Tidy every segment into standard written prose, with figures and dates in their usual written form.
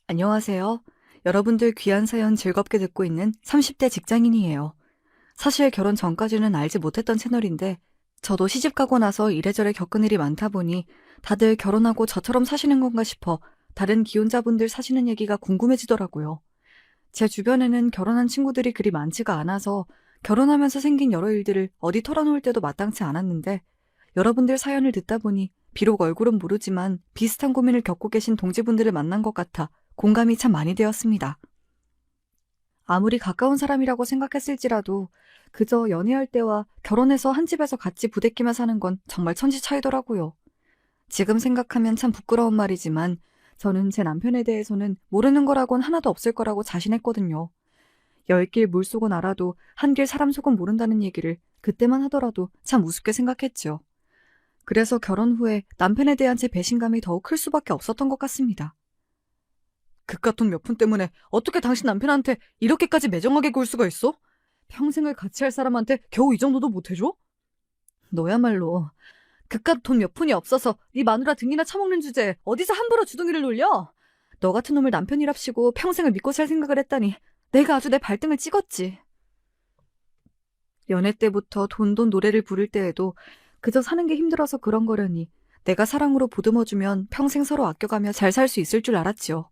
안녕하세요. 여러분들 귀한 사연 즐겁게 듣고 있는 30대 직장인이에요. 사실 결혼 전까지는 알지 못했던 채널인데, 저도 시집가고 나서 이래저래 겪은 일이 많다 보니 다들 결혼하고 저처럼 사시는 건가 싶어 다른 기혼자분들 사시는 얘기가 궁금해지더라고요. 제 주변에는 결혼한 친구들이 그리 많지가 않아서 결혼하면서 생긴 여러 일들을 어디 털어놓을 때도 마땅치 않았는데, 여러분들 사연을 듣다 보니 비록 얼굴은 모르지만 비슷한 고민을 겪고 계신 동지분들을 만난 것 같아 공감이 참 많이 되었습니다. 아무리 가까운 사람이라고 생각했을지라도 그저 연애할 때와 결혼해서 한 집에서 같이 부대끼며 사는 건 정말 천지 차이더라고요. 지금 생각하면 참 부끄러운 말이지만 저는 제 남편에 대해서는 모르는 거라곤 하나도 없을 거라고 자신했거든요. 열 길 물속은 알아도 한 길 사람 속은 모른다는 얘기를 그때만 하더라도 참 우습게 생각했죠. 그래서 결혼 후에 남편에 대한 제 배신감이 더욱 클 수밖에 없었던 것 같습니다. 그깟 돈 몇 푼 때문에 어떻게 당신 남편한테 이렇게까지 매정하게 굴 수가 있어? 평생을 같이 할 사람한테 겨우 이 정도도 못해줘? 너야말로 그깟 돈 몇 푼이 없어서 네 마누라 등이나 처먹는 주제에 어디서 함부로 주둥이를 놀려? 너 같은 놈을 남편이랍시고 평생을 믿고 살 생각을 했다니 내가 아주 내 발등을 찍었지. 연애 때부터 돈돈 노래를 부를 때에도 그저 사는 게 힘들어서 그런 거려니 내가 사랑으로 보듬어주면 평생 서로 아껴가며 잘 살 수 있을 줄 알았지요.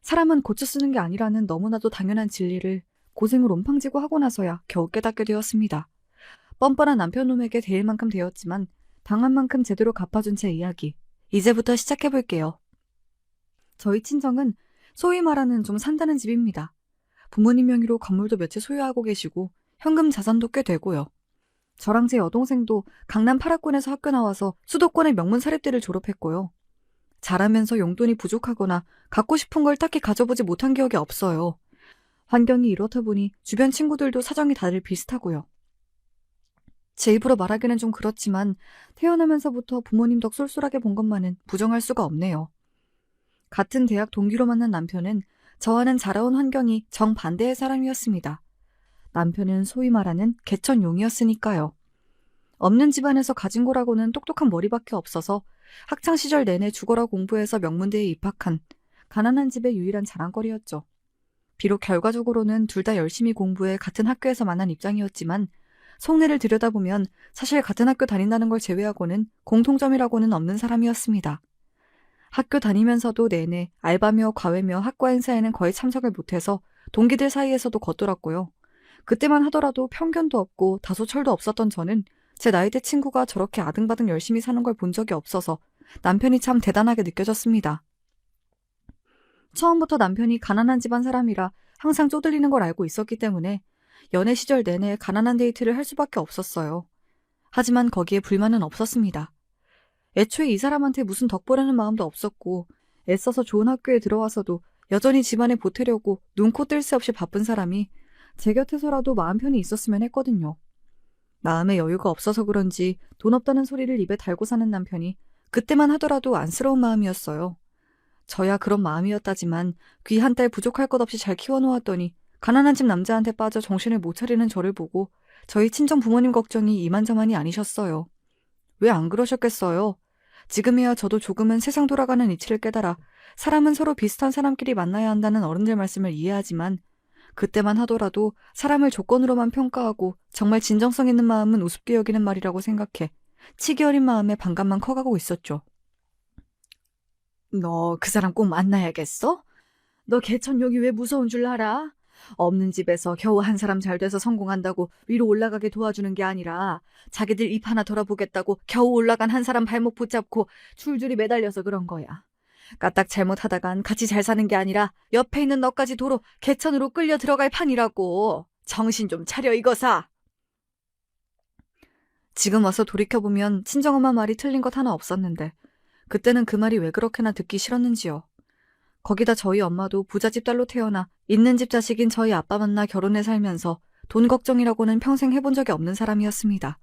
사람은 고쳐 쓰는 게 아니라는 너무나도 당연한 진리를 고생을 온팡지고 하고 나서야 겨우 깨닫게 되었습니다. 뻔뻔한 남편놈에게 대일 만큼 되었지만 당한 만큼 제대로 갚아준 제 이야기. 이제부터 시작해볼게요. 저희 친정은 소위 말하는 좀 산다는 집입니다. 부모님 명의로 건물도 몇 채 소유하고 계시고 현금 자산도 꽤 되고요. 저랑 제 여동생도 강남 8학군에서 학교 나와서 수도권의 명문 사립대를 졸업했고요. 자라면서 용돈이 부족하거나 갖고 싶은 걸 딱히 가져보지 못한 기억이 없어요. 환경이 이렇다 보니 주변 친구들도 사정이 다들 비슷하고요. 제 입으로 말하기는 좀 그렇지만 태어나면서부터 부모님 덕 쏠쏠하게 본 것만은 부정할 수가 없네요. 같은 대학 동기로 만난 남편은 저와는 자라온 환경이 정반대의 사람이었습니다. 남편은 소위 말하는 개천용이었으니까요. 없는 집안에서 가진 거라고는 똑똑한 머리밖에 없어서 학창시절 내내 죽어라 공부해서 명문대에 입학한 가난한 집의 유일한 자랑거리였죠. 비록 결과적으로는 둘 다 열심히 공부해 같은 학교에서 만난 입장이었지만 속내를 들여다보면 사실 같은 학교 다닌다는 걸 제외하고는 공통점이라고는 없는 사람이었습니다. 학교 다니면서도 내내 알바며 과외며 학과 행사에는 거의 참석을 못해서 동기들 사이에서도 겉돌았고요. 그때만 하더라도 편견도 없고 다소 철도 없었던 저는 제 나이대 친구가 저렇게 아등바등 열심히 사는 걸 본 적이 없어서 남편이 참 대단하게 느껴졌습니다. 처음부터 남편이 가난한 집안 사람이라 항상 쪼들리는 걸 알고 있었기 때문에 연애 시절 내내 가난한 데이트를 할 수밖에 없었어요. 하지만 거기에 불만은 없었습니다. 애초에 이 사람한테 무슨 덕 보려는 마음도 없었고 애써서 좋은 학교에 들어와서도 여전히 집안에 보태려고 눈코 뜰 새 없이 바쁜 사람이 제 곁에서라도 마음 편히 있었으면 했거든요. 마음에 여유가 없어서 그런지 돈 없다는 소리를 입에 달고 사는 남편이 그때만 하더라도 안쓰러운 마음이었어요. 저야 그런 마음이었다지만 귀 한 딸 부족할 것 없이 잘 키워놓았더니 가난한 집 남자한테 빠져 정신을 못 차리는 저를 보고 저희 친정 부모님 걱정이 이만저만이 아니셨어요. 왜 안 그러셨겠어요? 지금이야 저도 조금은 세상 돌아가는 이치를 깨달아 사람은 서로 비슷한 사람끼리 만나야 한다는 어른들 말씀을 이해하지만 그때만 하더라도 사람을 조건으로만 평가하고 정말 진정성 있는 마음은 우습게 여기는 말이라고 생각해 치기 어린 마음에 반감만 커가고 있었죠. 너 그 사람 꼭 만나야겠어? 너 개천용이 왜 무서운 줄 알아? 없는 집에서 겨우 한 사람 잘 돼서 성공한다고 위로 올라가게 도와주는 게 아니라 자기들 입 하나 덜어보겠다고 겨우 올라간 한 사람 발목 붙잡고 줄줄이 매달려서 그런 거야. 까딱 잘못하다간 같이 잘 사는 게 아니라 옆에 있는 너까지 도로 개천으로 끌려 들어갈 판이라고. 정신 좀 차려 이거사. 지금 와서 돌이켜보면 친정엄마 말이 틀린 것 하나 없었는데 그때는 그 말이 왜 그렇게나 듣기 싫었는지요. 거기다 저희 엄마도 부잣집 딸로 태어나 있는 집 자식인 저희 아빠 만나 결혼해 살면서 돈 걱정이라고는 평생 해본 적이 없는 사람이었습니다.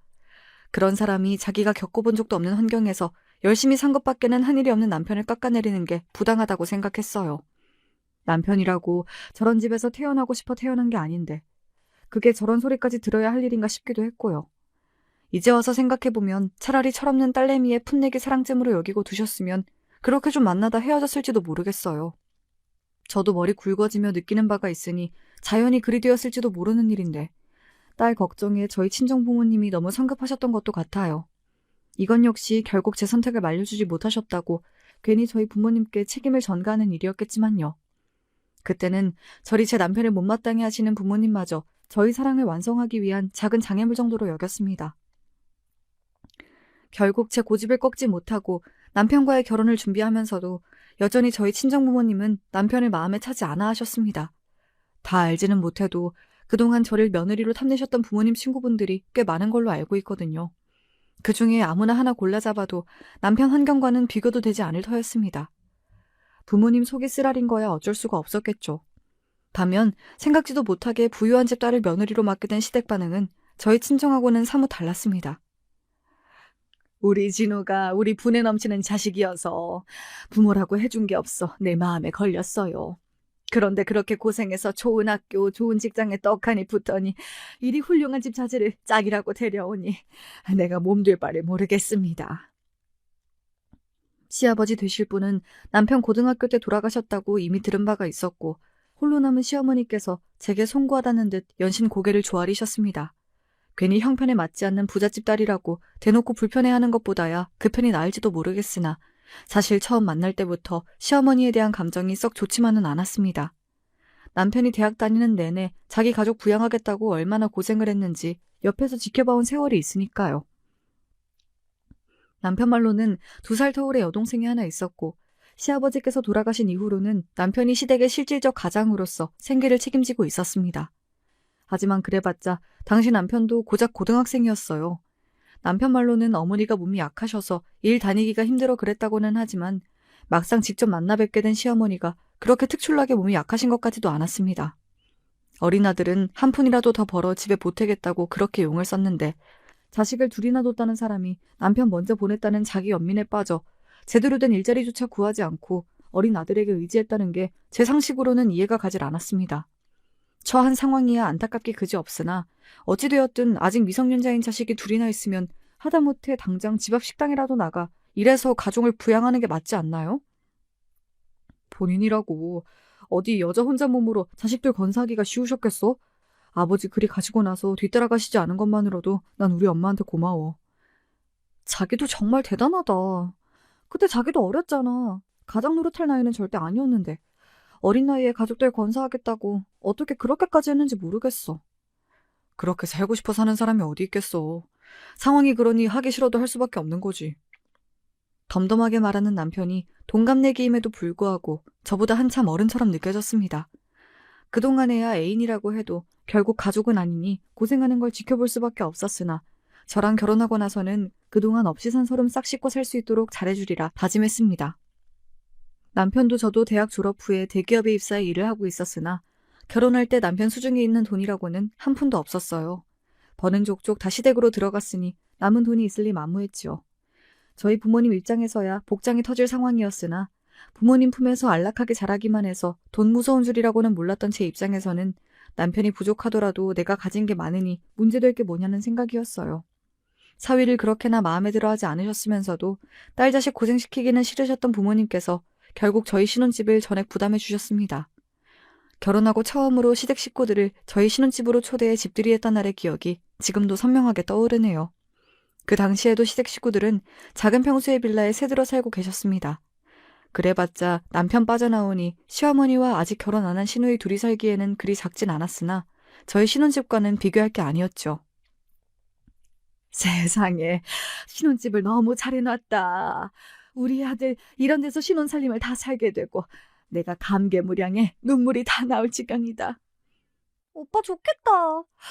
그런 사람이 자기가 겪어본 적도 없는 환경에서 열심히 산 것밖에는 한 일이 없는 남편을 깎아내리는 게 부당하다고 생각했어요. 남편이라고 저런 집에서 태어나고 싶어 태어난 게 아닌데 그게 저런 소리까지 들어야 할 일인가 싶기도 했고요. 이제 와서 생각해보면 차라리 철없는 딸내미의 풋내기 사랑잼으로 여기고 두셨으면 그렇게 좀 만나다 헤어졌을지도 모르겠어요. 저도 머리 굵어지며 느끼는 바가 있으니 자연히 그리 되었을지도 모르는 일인데 딸 걱정에 저희 친정 부모님이 너무 성급하셨던 것도 같아요. 이건 역시 결국 제 선택을 말려주지 못하셨다고 괜히 저희 부모님께 책임을 전가하는 일이었겠지만요. 그때는 저리 제 남편을 못마땅해 하시는 부모님마저 저희 사랑을 완성하기 위한 작은 장애물 정도로 여겼습니다. 결국 제 고집을 꺾지 못하고 남편과의 결혼을 준비하면서도 여전히 저희 친정부모님은 남편을 마음에 차지 않아 하셨습니다. 다 알지는 못해도 그동안 저를 며느리로 탐내셨던 부모님 친구분들이 꽤 많은 걸로 알고 있거든요. 그 중에 아무나 하나 골라잡아도 남편 환경과는 비교도 되지 않을 터였습니다. 부모님 속이 쓰라린 거야 어쩔 수가 없었겠죠. 반면 생각지도 못하게 부유한 집 딸을 며느리로 맡게 된 시댁 반응은 저희 친정하고는 사뭇 달랐습니다. 우리 진우가 우리 분에 넘치는 자식이어서 부모라고 해준 게 없어 내 마음에 걸렸어요. 그런데 그렇게 고생해서 좋은 학교, 좋은 직장에 떡하니 붙더니 이리 훌륭한 집 자제를 짝이라고 데려오니 내가 몸둘 바를 모르겠습니다. 시아버지 되실 분은 남편 고등학교 때 돌아가셨다고 이미 들은 바가 있었고 홀로 남은 시어머니께서 제게 송구하다는 듯 연신 고개를 조아리셨습니다. 괜히 형편에 맞지 않는 부잣집 딸이라고 대놓고 불편해하는 것보다야 그 편이 나을지도 모르겠으나 사실 처음 만날 때부터 시어머니에 대한 감정이 썩 좋지만은 않았습니다. 남편이 대학 다니는 내내 자기 가족 부양하겠다고 얼마나 고생을 했는지 옆에서 지켜봐온 세월이 있으니까요. 남편 말로는 2살 터울의 여동생이 하나 있었고 시아버지께서 돌아가신 이후로는 남편이 시댁의 실질적 가장으로서 생계를 책임지고 있었습니다. 하지만 그래봤자 당시 남편도 고작 고등학생이었어요. 남편 말로는 어머니가 몸이 약하셔서 일 다니기가 힘들어 그랬다고는 하지만 막상 직접 만나 뵙게 된 시어머니가 그렇게 특출나게 몸이 약하신 것 같지도 않았습니다. 어린 아들은 한 푼이라도 더 벌어 집에 보태겠다고 그렇게 용을 썼는데 자식을 둘이나 뒀다는 사람이 남편 먼저 보냈다는 자기 연민에 빠져 제대로 된 일자리조차 구하지 않고 어린 아들에게 의지했다는 게 제 상식으로는 이해가 가질 않았습니다. 처한 상황이야 안타깝기 그지없으나 어찌되었든 아직 미성년자인 자식이 둘이나 있으면 하다못해 당장 집 앞 식당이라도 나가 일해서 가족을 부양하는 게 맞지 않나요? 본인이라고 어디 여자 혼자 몸으로 자식들 건사하기가 쉬우셨겠어? 아버지 그리 가시고 나서 뒤따라가시지 않은 것만으로도 난 우리 엄마한테 고마워. 자기도 정말 대단하다. 그때 자기도 어렸잖아. 가장 노릇할 나이는 절대 아니었는데 어린 나이에 가족들 건사하겠다고 어떻게 그렇게까지 했는지 모르겠어. 그렇게 살고 싶어 사는 사람이 어디 있겠어. 상황이 그러니 하기 싫어도 할 수밖에 없는 거지. 덤덤하게 말하는 남편이 동갑내기임에도 불구하고 저보다 한참 어른처럼 느껴졌습니다. 그동안에야 애인이라고 해도 결국 가족은 아니니 고생하는 걸 지켜볼 수밖에 없었으나 저랑 결혼하고 나서는 그동안 없이 산 서름 싹 씻고 살 수 있도록 잘해주리라 다짐했습니다. 남편도 저도 대학 졸업 후에 대기업에 입사해 일을 하고 있었으나 결혼할 때 남편 수중에 있는 돈이라고는 한 푼도 없었어요. 버는 족족 다 시댁으로 들어갔으니 남은 돈이 있을 리 만무했지요. 저희 부모님 입장에서야 복장이 터질 상황이었으나 부모님 품에서 안락하게 자라기만 해서 돈 무서운 줄이라고는 몰랐던 제 입장에서는 남편이 부족하더라도 내가 가진 게 많으니 문제될 게 뭐냐는 생각이었어요. 사위를 그렇게나 마음에 들어하지 않으셨으면서도 딸 자식 고생시키기는 싫으셨던 부모님께서 결국 저희 신혼집을 전액 부담해 주셨습니다. 결혼하고 처음으로 시댁 식구들을 저희 신혼집으로 초대해 집들이했던 날의 기억이 지금도 선명하게 떠오르네요. 그 당시에도 시댁 식구들은 작은 평수의 빌라에 새들어 살고 계셨습니다. 그래봤자 남편 빠져나오니 시어머니와 아직 결혼 안 한 시누이 둘이 살기에는 그리 작진 않았으나 저희 신혼집과는 비교할 게 아니었죠. 세상에, 신혼집을 너무 잘 해놨다. 우리 아들 이런 데서 신혼살림을 다 살게 되고 내가 감개무량해 눈물이 다 나올 지경이다. 오빠 좋겠다.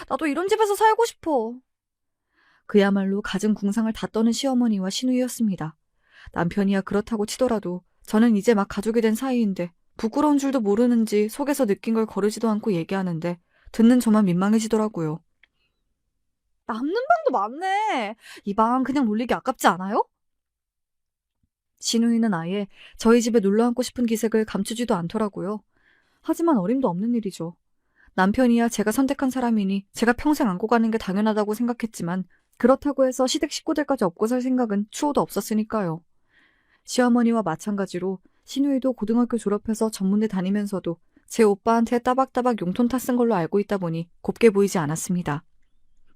나도 이런 집에서 살고 싶어. 그야말로 갖은 궁상을 다 떠는 시어머니와 시누이였습니다. 남편이야 그렇다고 치더라도 저는 이제 막 가족이 된 사이인데 부끄러운 줄도 모르는지 속에서 느낀 걸 거르지도 않고 얘기하는데 듣는 저만 민망해지더라고요. 남는 방도 많네. 이 방 그냥 놀리기 아깝지 않아요? 시누이는 아예 저희 집에 놀러 앉고 싶은 기색을 감추지도 않더라고요. 하지만 어림도 없는 일이죠. 남편이야 제가 선택한 사람이니 제가 평생 안고 가는 게 당연하다고 생각했지만 그렇다고 해서 시댁 식구들까지 업고 살 생각은 추호도 없었으니까요. 시어머니와 마찬가지로 시누이도 고등학교 졸업해서 전문대 다니면서도 제 오빠한테 따박따박 용돈 타 쓴 걸로 알고 있다 보니 곱게 보이지 않았습니다.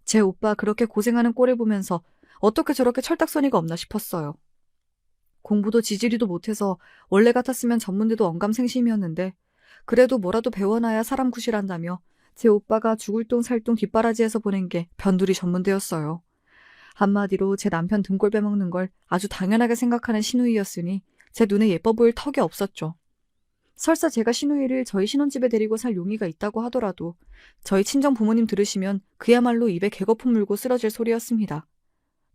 제 오빠 그렇게 고생하는 꼴을 보면서 어떻게 저렇게 철딱서니가 없나 싶었어요. 공부도 지지리도 못해서 원래 같았으면 전문대도 언감생심이었는데 그래도 뭐라도 배워놔야 사람 구실한다며 제 오빠가 죽을 똥 살 똥 뒷바라지에서 보낸 게 변두리 전문대였어요. 한마디로 제 남편 등골 빼먹는 걸 아주 당연하게 생각하는 시누이였으니 제 눈에 예뻐 보일 턱이 없었죠. 설사 제가 시누이를 저희 신혼집에 데리고 살 용의가 있다고 하더라도 저희 친정 부모님 들으시면 그야말로 입에 개거품 물고 쓰러질 소리였습니다.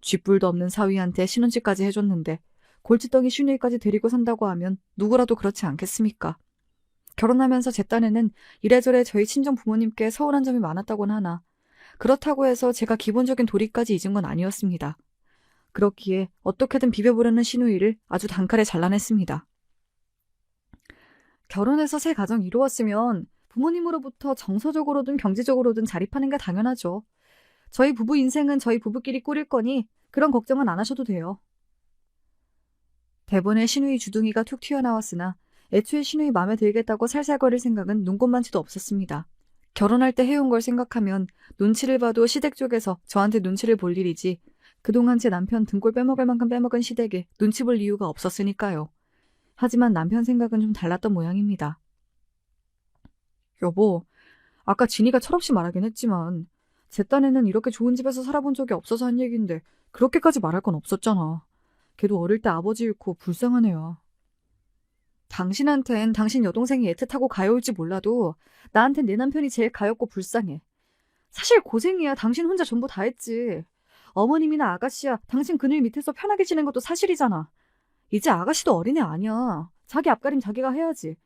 쥐뿔도 없는 사위한테 신혼집까지 해줬는데 골칫덩이 시누이까지 데리고 산다고 하면 누구라도 그렇지 않겠습니까? 결혼하면서 제 딴에는 이래저래 저희 친정 부모님께 서운한 점이 많았다곤 하나 그렇다고 해서 제가 기본적인 도리까지 잊은 건 아니었습니다. 그렇기에 어떻게든 비벼보려는 시누이를 아주 단칼에 잘라냈습니다. 결혼해서 새 가정 이루었으면 부모님으로부터 정서적으로든 경제적으로든 자립하는 게 당연하죠. 저희 부부 인생은 저희 부부끼리 꾸릴 거니 그런 걱정은 안 하셔도 돼요. 대본에 시누이 주둥이가 툭 튀어나왔으나 애초에 시누이 마음에 들겠다고 살살거릴 생각은 눈꼽만치도 없었습니다. 결혼할 때 해온 걸 생각하면 눈치를 봐도 시댁 쪽에서 저한테 눈치를 볼 일이지 그동안 제 남편 등골 빼먹을 만큼 빼먹은 시댁에 눈치 볼 이유가 없었으니까요. 하지만 남편 생각은 좀 달랐던 모양입니다. 여보, 아까 진이가 철없이 말하긴 했지만 제 딴에는 이렇게 좋은 집에서 살아본 적이 없어서 한 얘기인데 그렇게까지 말할 건 없었잖아. 걔도 어릴 때 아버지 잃고 불쌍한 애야. 당신한텐 당신 여동생이 애틋하고 가여울지 몰라도 나한텐 내 남편이 제일 가엽고 불쌍해. 사실 고생이야. 당신 혼자 전부 다 했지. 어머님이나 아가씨야 당신 그늘 밑에서 편하게 지낸 것도 사실이잖아. 이제 아가씨도 어린애 아니야. 자기 앞가림 자기가 해야지.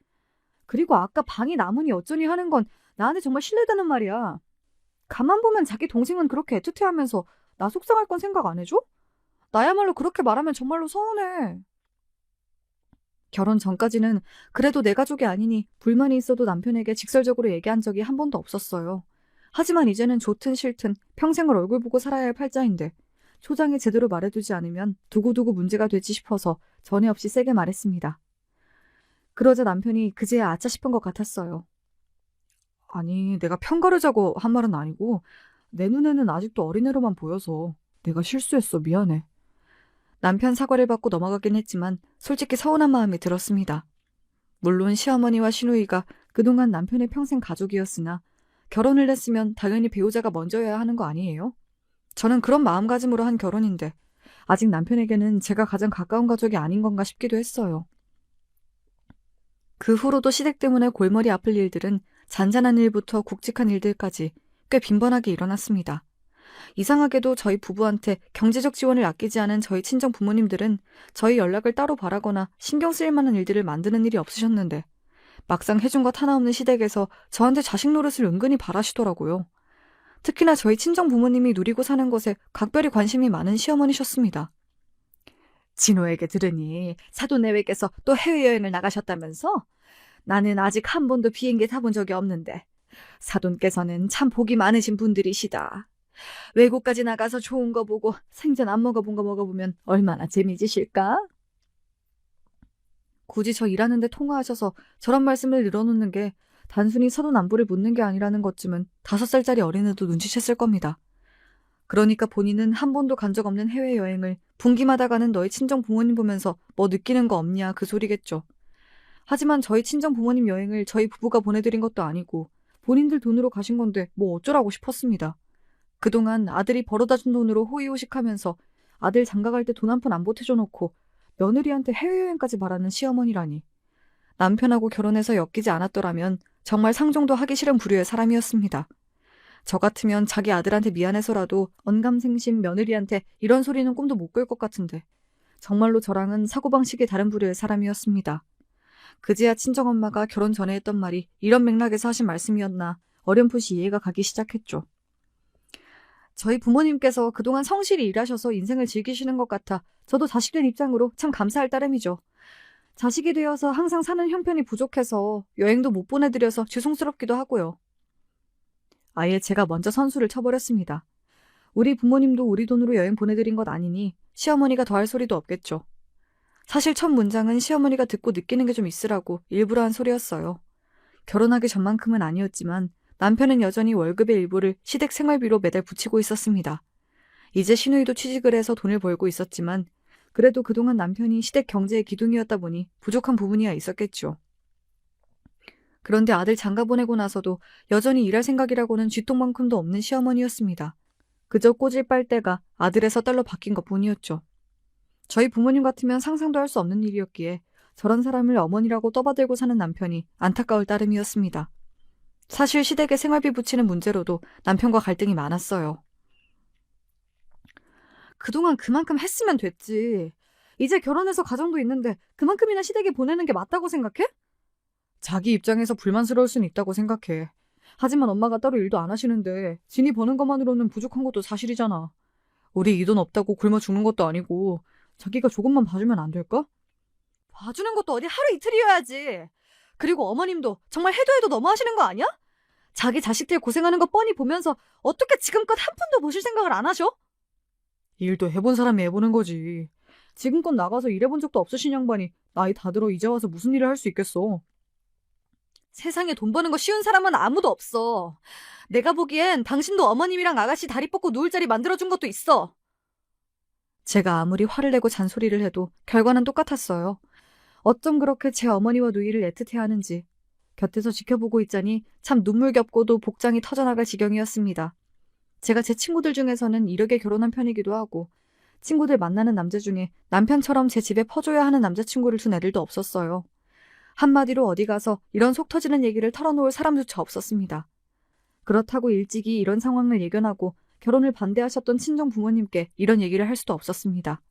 그리고 아까 방이 나무니 어쩌니 하는 건 나한테 정말 실례되는 말이야. 가만 보면 자기 동생은 그렇게 애틋해하면서 나 속상할 건 생각 안 해줘? 나야말로 그렇게 말하면 정말로 서운해. 결혼 전까지는 그래도 내 가족이 아니니 불만이 있어도 남편에게 직설적으로 얘기한 적이 한 번도 없었어요. 하지만 이제는 좋든 싫든 평생을 얼굴 보고 살아야 할 팔자인데 초장에 제대로 말해두지 않으면 두고두고 문제가 되지 싶어서 전에 없이 세게 말했습니다. 그러자 남편이 그제야 아차 싶은 것 같았어요. 아니, 내가 편가르자고 한 말은 아니고 내 눈에는 아직도 어린애로만 보여서 내가 실수했어. 미안해. 남편 사과를 받고 넘어가긴 했지만 솔직히 서운한 마음이 들었습니다. 물론 시어머니와 시누이가 그동안 남편의 평생 가족이었으나 결혼을 했으면 당연히 배우자가 먼저여야 하는 거 아니에요? 저는 그런 마음가짐으로 한 결혼인데 아직 남편에게는 제가 가장 가까운 가족이 아닌 건가 싶기도 했어요. 그 후로도 시댁 때문에 골머리 아플 일들은 잔잔한 일부터 굵직한 일들까지 꽤 빈번하게 일어났습니다. 이상하게도 저희 부부한테 경제적 지원을 아끼지 않은 저희 친정 부모님들은 저희 연락을 따로 바라거나 신경 쓰일 만한 일들을 만드는 일이 없으셨는데 막상 해준 것 하나 없는 시댁에서 저한테 자식 노릇을 은근히 바라시더라고요. 특히나 저희 친정 부모님이 누리고 사는 것에 각별히 관심이 많은 시어머니셨습니다. 진호에게 들으니 사돈내외께서 또 해외여행을 나가셨다면서? 나는 아직 한 번도 비행기 타본 적이 없는데 사돈께서는 참 복이 많으신 분들이시다. 외국까지 나가서 좋은 거 보고 생전 안 먹어본 거 먹어보면 얼마나 재미지실까? 굳이 저 일하는데 통화하셔서 저런 말씀을 늘어놓는 게 단순히 사돈 안부를 묻는 게 아니라는 것쯤은 5살짜리 어린애도 눈치챘을 겁니다. 그러니까 본인은 한 번도 간 적 없는 해외여행을 분기마다 가는 너희 친정 부모님 보면서 뭐 느끼는 거 없냐 그 소리겠죠. 하지만 저희 친정 부모님 여행을 저희 부부가 보내드린 것도 아니고 본인들 돈으로 가신 건데 뭐 어쩌라고 싶었습니다. 그동안 아들이 벌어다 준 돈으로 호의호식하면서 아들 장가갈 때 돈 한 푼 안 보태줘 놓고 며느리한테 해외여행까지 바라는 시어머니라니. 남편하고 결혼해서 엮이지 않았더라면 정말 상종도 하기 싫은 부류의 사람이었습니다. 저 같으면 자기 아들한테 미안해서라도 언감생심 며느리한테 이런 소리는 꿈도 못 꿀 것 같은데 정말로 저랑은 사고방식이 다른 부류의 사람이었습니다. 그제야 친정엄마가 결혼 전에 했던 말이 이런 맥락에서 하신 말씀이었나 어렴풋이 이해가 가기 시작했죠. 저희 부모님께서 그동안 성실히 일하셔서 인생을 즐기시는 것 같아 저도 자식된 입장으로 참 감사할 따름이죠. 자식이 되어서 항상 사는 형편이 부족해서 여행도 못 보내드려서 죄송스럽기도 하고요. 아예 제가 먼저 선수를 쳐버렸습니다. 우리 부모님도 우리 돈으로 여행 보내드린 것 아니니 시어머니가 더 할 소리도 없겠죠. 사실 첫 문장은 시어머니가 듣고 느끼는 게 좀 있으라고 일부러 한 소리였어요. 결혼하기 전만큼은 아니었지만 남편은 여전히 월급의 일부를 시댁 생활비로 매달 붙이고 있었습니다. 이제 시누이도 취직을 해서 돈을 벌고 있었지만 그래도 그동안 남편이 시댁 경제의 기둥이었다 보니 부족한 부분이야 있었겠죠. 그런데 아들 장가 보내고 나서도 여전히 일할 생각이라고는 쥐똥만큼도 없는 시어머니였습니다. 그저 꼬질 빨대가 아들에서 딸로 바뀐 것뿐이었죠. 저희 부모님 같으면 상상도 할 수 없는 일이었기에 저런 사람을 어머니라고 떠받들고 사는 남편이 안타까울 따름이었습니다. 사실 시댁에 생활비 붙이는 문제로도 남편과 갈등이 많았어요. 그동안 그만큼 했으면 됐지. 이제 결혼해서 가정도 있는데 그만큼이나 시댁에 보내는 게 맞다고 생각해? 자기 입장에서 불만스러울 수는 있다고 생각해. 하지만 엄마가 따로 일도 안 하시는데 진이 버는 것만으로는 부족한 것도 사실이잖아. 우리 이 돈 없다고 굶어 죽는 것도 아니고 자기가 조금만 봐주면 안 될까? 봐주는 것도 어디 하루 이틀이어야지. 그리고 어머님도 정말 해도 해도 너무 하시는 거 아니야? 자기 자식들 고생하는 거 뻔히 보면서 어떻게 지금껏 한 푼도 보실 생각을 안 하셔? 일도 해본 사람이 해보는 거지. 지금껏 나가서 일해본 적도 없으신 양반이 나이 다 들어 이제 와서 무슨 일을 할 수 있겠어. 세상에 돈 버는 거 쉬운 사람은 아무도 없어. 내가 보기엔 당신도 어머님이랑 아가씨 다리 뻗고 누울 자리 만들어준 것도 있어. 제가 아무리 화를 내고 잔소리를 해도 결과는 똑같았어요. 어쩜 그렇게 제 어머니와 누이를 애틋해하는지 곁에서 지켜보고 있자니 참 눈물겹고도 복장이 터져나갈 지경이었습니다. 제가 제 친구들 중에서는 이력에 결혼한 편이기도 하고 친구들 만나는 남자 중에 남편처럼 제 집에 퍼줘야 하는 남자친구를 둔 애들도 없었어요. 한마디로 어디 가서 이런 속 터지는 얘기를 털어놓을 사람조차 없었습니다. 그렇다고 일찍이 이런 상황을 예견하고 결혼을 반대하셨던 친정 부모님께 이런 얘기를 할 수도 없었습니다.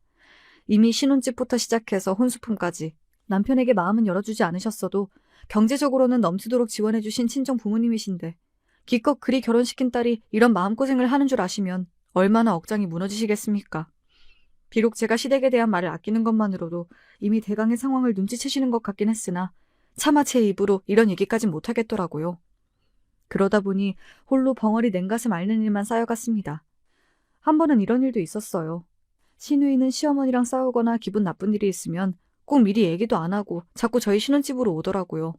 이미 신혼집부터 시작해서 혼수품까지 남편에게 마음은 열어주지 않으셨어도 경제적으로는 넘치도록 지원해주신 친정 부모님이신데 기껏 그리 결혼시킨 딸이 이런 마음고생을 하는 줄 아시면 얼마나 억장이 무너지시겠습니까? 비록 제가 시댁에 대한 말을 아끼는 것만으로도 이미 대강의 상황을 눈치채시는 것 같긴 했으나 차마 제 입으로 이런 얘기까진 못하겠더라고요. 그러다 보니 홀로 벙어리 냉가슴 앓는 일만 쌓여갔습니다. 한 번은 이런 일도 있었어요. 시누이는 시어머니랑 싸우거나 기분 나쁜 일이 있으면 꼭 미리 얘기도 안 하고 자꾸 저희 신혼집으로 오더라고요.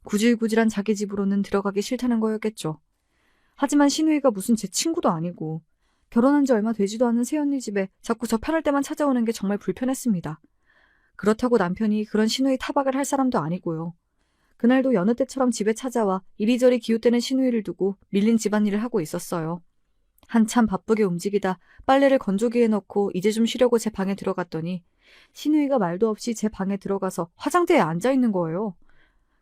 구질구질한 자기 집으로는 들어가기 싫다는 거였겠죠. 하지만 시누이가 무슨 제 친구도 아니고 결혼한 지 얼마 되지도 않은 새언니 집에 자꾸 저 편할 때만 찾아오는 게 정말 불편했습니다. 그렇다고 남편이 그런 시누이 타박을 할 사람도 아니고요. 그날도 여느 때처럼 집에 찾아와 이리저리 기웃대는 시누이를 두고 밀린 집안일을 하고 있었어요. 한참 바쁘게 움직이다 빨래를 건조기에 넣고 이제 좀 쉬려고 제 방에 들어갔더니 시누이가 말도 없이 제 방에 들어가서 화장대에 앉아있는 거예요.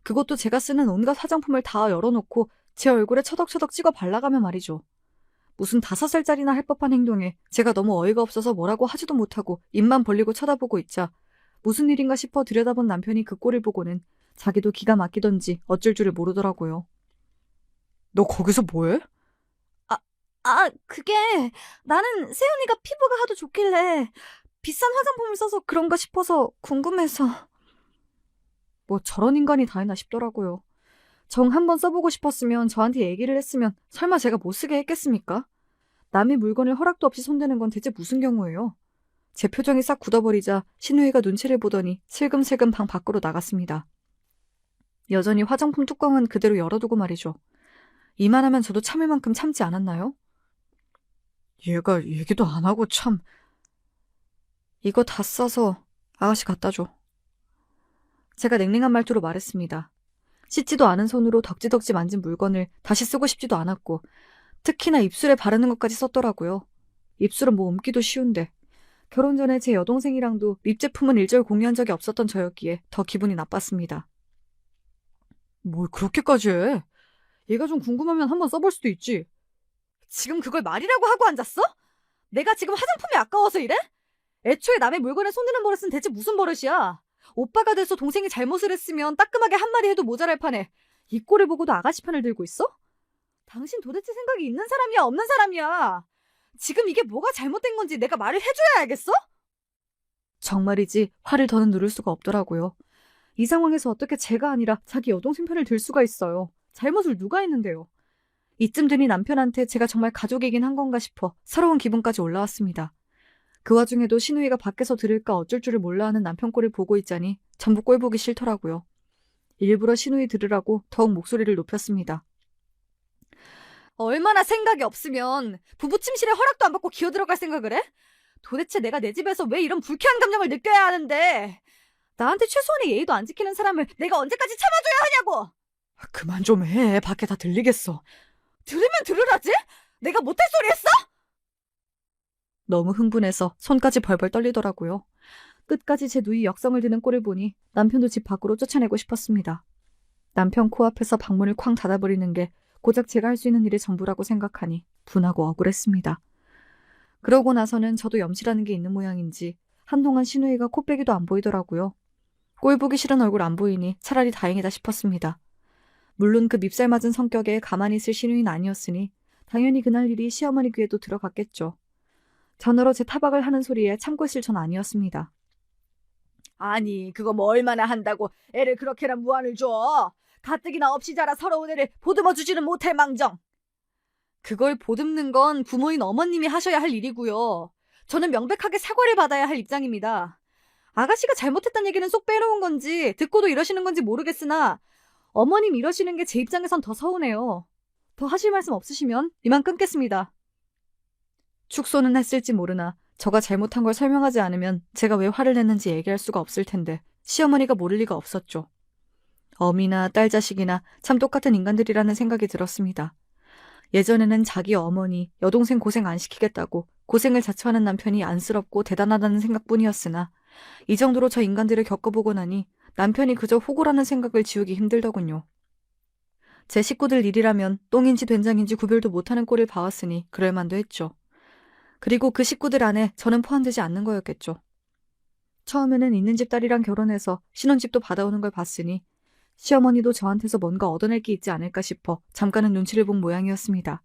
그것도 제가 쓰는 온갖 화장품을 다 열어놓고 제 얼굴에 처덕처덕 찍어 발라가며 말이죠. 무슨 5살짜리나 할 법한 행동에 제가 너무 어이가 없어서 뭐라고 하지도 못하고 입만 벌리고 쳐다보고 있자 무슨 일인가 싶어 들여다본 남편이 그 꼴을 보고는 자기도 기가 막히던지 어쩔 줄을 모르더라고요. 너 거기서 뭐해? 그게 나는 세연이가 피부가 하도 좋길래 비싼 화장품을 써서 그런가 싶어서 궁금해서. 뭐 저런 인간이 다 있나 싶더라고요. 정 한번 써보고 싶었으면 저한테 얘기를 했으면 설마 제가 못 쓰게 했겠습니까? 남의 물건을 허락도 없이 손대는 건 대체 무슨 경우예요? 제 표정이 싹 굳어버리자 신우이가 눈치를 보더니 슬금슬금 방 밖으로 나갔습니다. 여전히 화장품 뚜껑은 그대로 열어두고 말이죠. 이만하면 저도 참을 만큼 참지 않았나요? 얘가 얘기도 안 하고 참. 이거 다 써서 아가씨 갖다 줘. 제가 냉랭한 말투로 말했습니다. 씻지도 않은 손으로 덕지덕지 만진 물건을 다시 쓰고 싶지도 않았고 특히나 입술에 바르는 것까지 썼더라고요. 입술은 뭐 옮기도 쉬운데. 결혼 전에 제 여동생이랑도 립 제품은 일절 공유한 적이 없었던 저였기에 더 기분이 나빴습니다. 뭘 그렇게까지 해? 얘가 좀 궁금하면 한번 써볼 수도 있지. 지금 그걸 말이라고 하고 앉았어? 내가 지금 화장품이 아까워서 이래? 애초에 남의 물건에 손대는 버릇은 대체 무슨 버릇이야? 오빠가 돼서 동생이 잘못을 했으면 따끔하게 한마디 해도 모자랄 판에 이 꼴을 보고도 아가씨 편을 들고 있어? 당신 도대체 생각이 있는 사람이야 없는 사람이야? 지금 이게 뭐가 잘못된 건지 내가 말을 해줘야 알겠어? 정말이지 화를 더는 누를 수가 없더라고요. 이 상황에서 어떻게 제가 아니라 자기 여동생 편을 들 수가 있어요. 잘못을 누가 했는데요. 이쯤 되니 남편한테 제가 정말 가족이긴 한 건가 싶어 서러운 기분까지 올라왔습니다. 그 와중에도 신우이가 밖에서 들을까 어쩔 줄을 몰라 하는 남편 꼴을 보고 있자니 전부 꼴 보기 싫더라고요. 일부러 신우이 들으라고 더욱 목소리를 높였습니다. 얼마나 생각이 없으면 부부 침실에 허락도 안 받고 기어들어갈 생각을 해? 도대체 내가 내 집에서 왜 이런 불쾌한 감정을 느껴야 하는데 나한테 최소한의 예의도 안 지키는 사람을 내가 언제까지 참아줘야 하냐고! 그만 좀 해. 밖에 다 들리겠어. 들으면 들으라지? 내가 못할 소리 했어? 너무 흥분해서 손까지 벌벌 떨리더라고요. 끝까지 제 누이 역성을 드는 꼴을 보니 남편도 집 밖으로 쫓아내고 싶었습니다. 남편 코앞에서 방문을 쾅 닫아버리는 게 고작 제가 할 수 있는 일의 전부라고 생각하니 분하고 억울했습니다. 그러고 나서는 저도 염치라는 게 있는 모양인지 한동안 신우이가 코빼기도 안 보이더라고요. 꼴 보기 싫은 얼굴 안 보이니 차라리 다행이다 싶었습니다. 물론 그 밉살 맞은 성격에 가만히 있을 신우이는 아니었으니 당연히 그날 일이 시어머니 귀에도 들어갔겠죠. 전화로 제 타박을 하는 소리에 참고 있을 전 아니었습니다. 아니 그거 뭐 얼마나 한다고 애를 그렇게나 무안을 줘. 가뜩이나 없이 자라 서러운 애를 보듬어주지는 못할 망정. 그걸 보듬는 건 부모인 어머님이 하셔야 할 일이고요. 저는 명백하게 사과를 받아야 할 입장입니다. 아가씨가 잘못했다는 얘기는 쏙 빼놓은 건지 듣고도 이러시는 건지 모르겠으나 어머님 이러시는 게 제 입장에선 더 서운해요. 더 하실 말씀 없으시면 이만 끊겠습니다. 축소는 했을지 모르나 저가 잘못한 걸 설명하지 않으면 제가 왜 화를 냈는지 얘기할 수가 없을 텐데 시어머니가 모를 리가 없었죠. 어미나 딸 자식이나 참 똑같은 인간들이라는 생각이 들었습니다. 예전에는 자기 어머니, 여동생 고생 안 시키겠다고 고생을 자처하는 남편이 안쓰럽고 대단하다는 생각뿐이었으나 이 정도로 저 인간들을 겪어보고 나니 남편이 그저 호구라는 생각을 지우기 힘들더군요. 제 식구들 일이라면 똥인지 된장인지 구별도 못하는 꼴을 봐왔으니 그럴만도 했죠. 그리고 그 식구들 안에 저는 포함되지 않는 거였겠죠. 처음에는 있는 집 딸이랑 결혼해서 신혼집도 받아오는 걸 봤으니 시어머니도 저한테서 뭔가 얻어낼 게 있지 않을까 싶어 잠깐은 눈치를 본 모양이었습니다.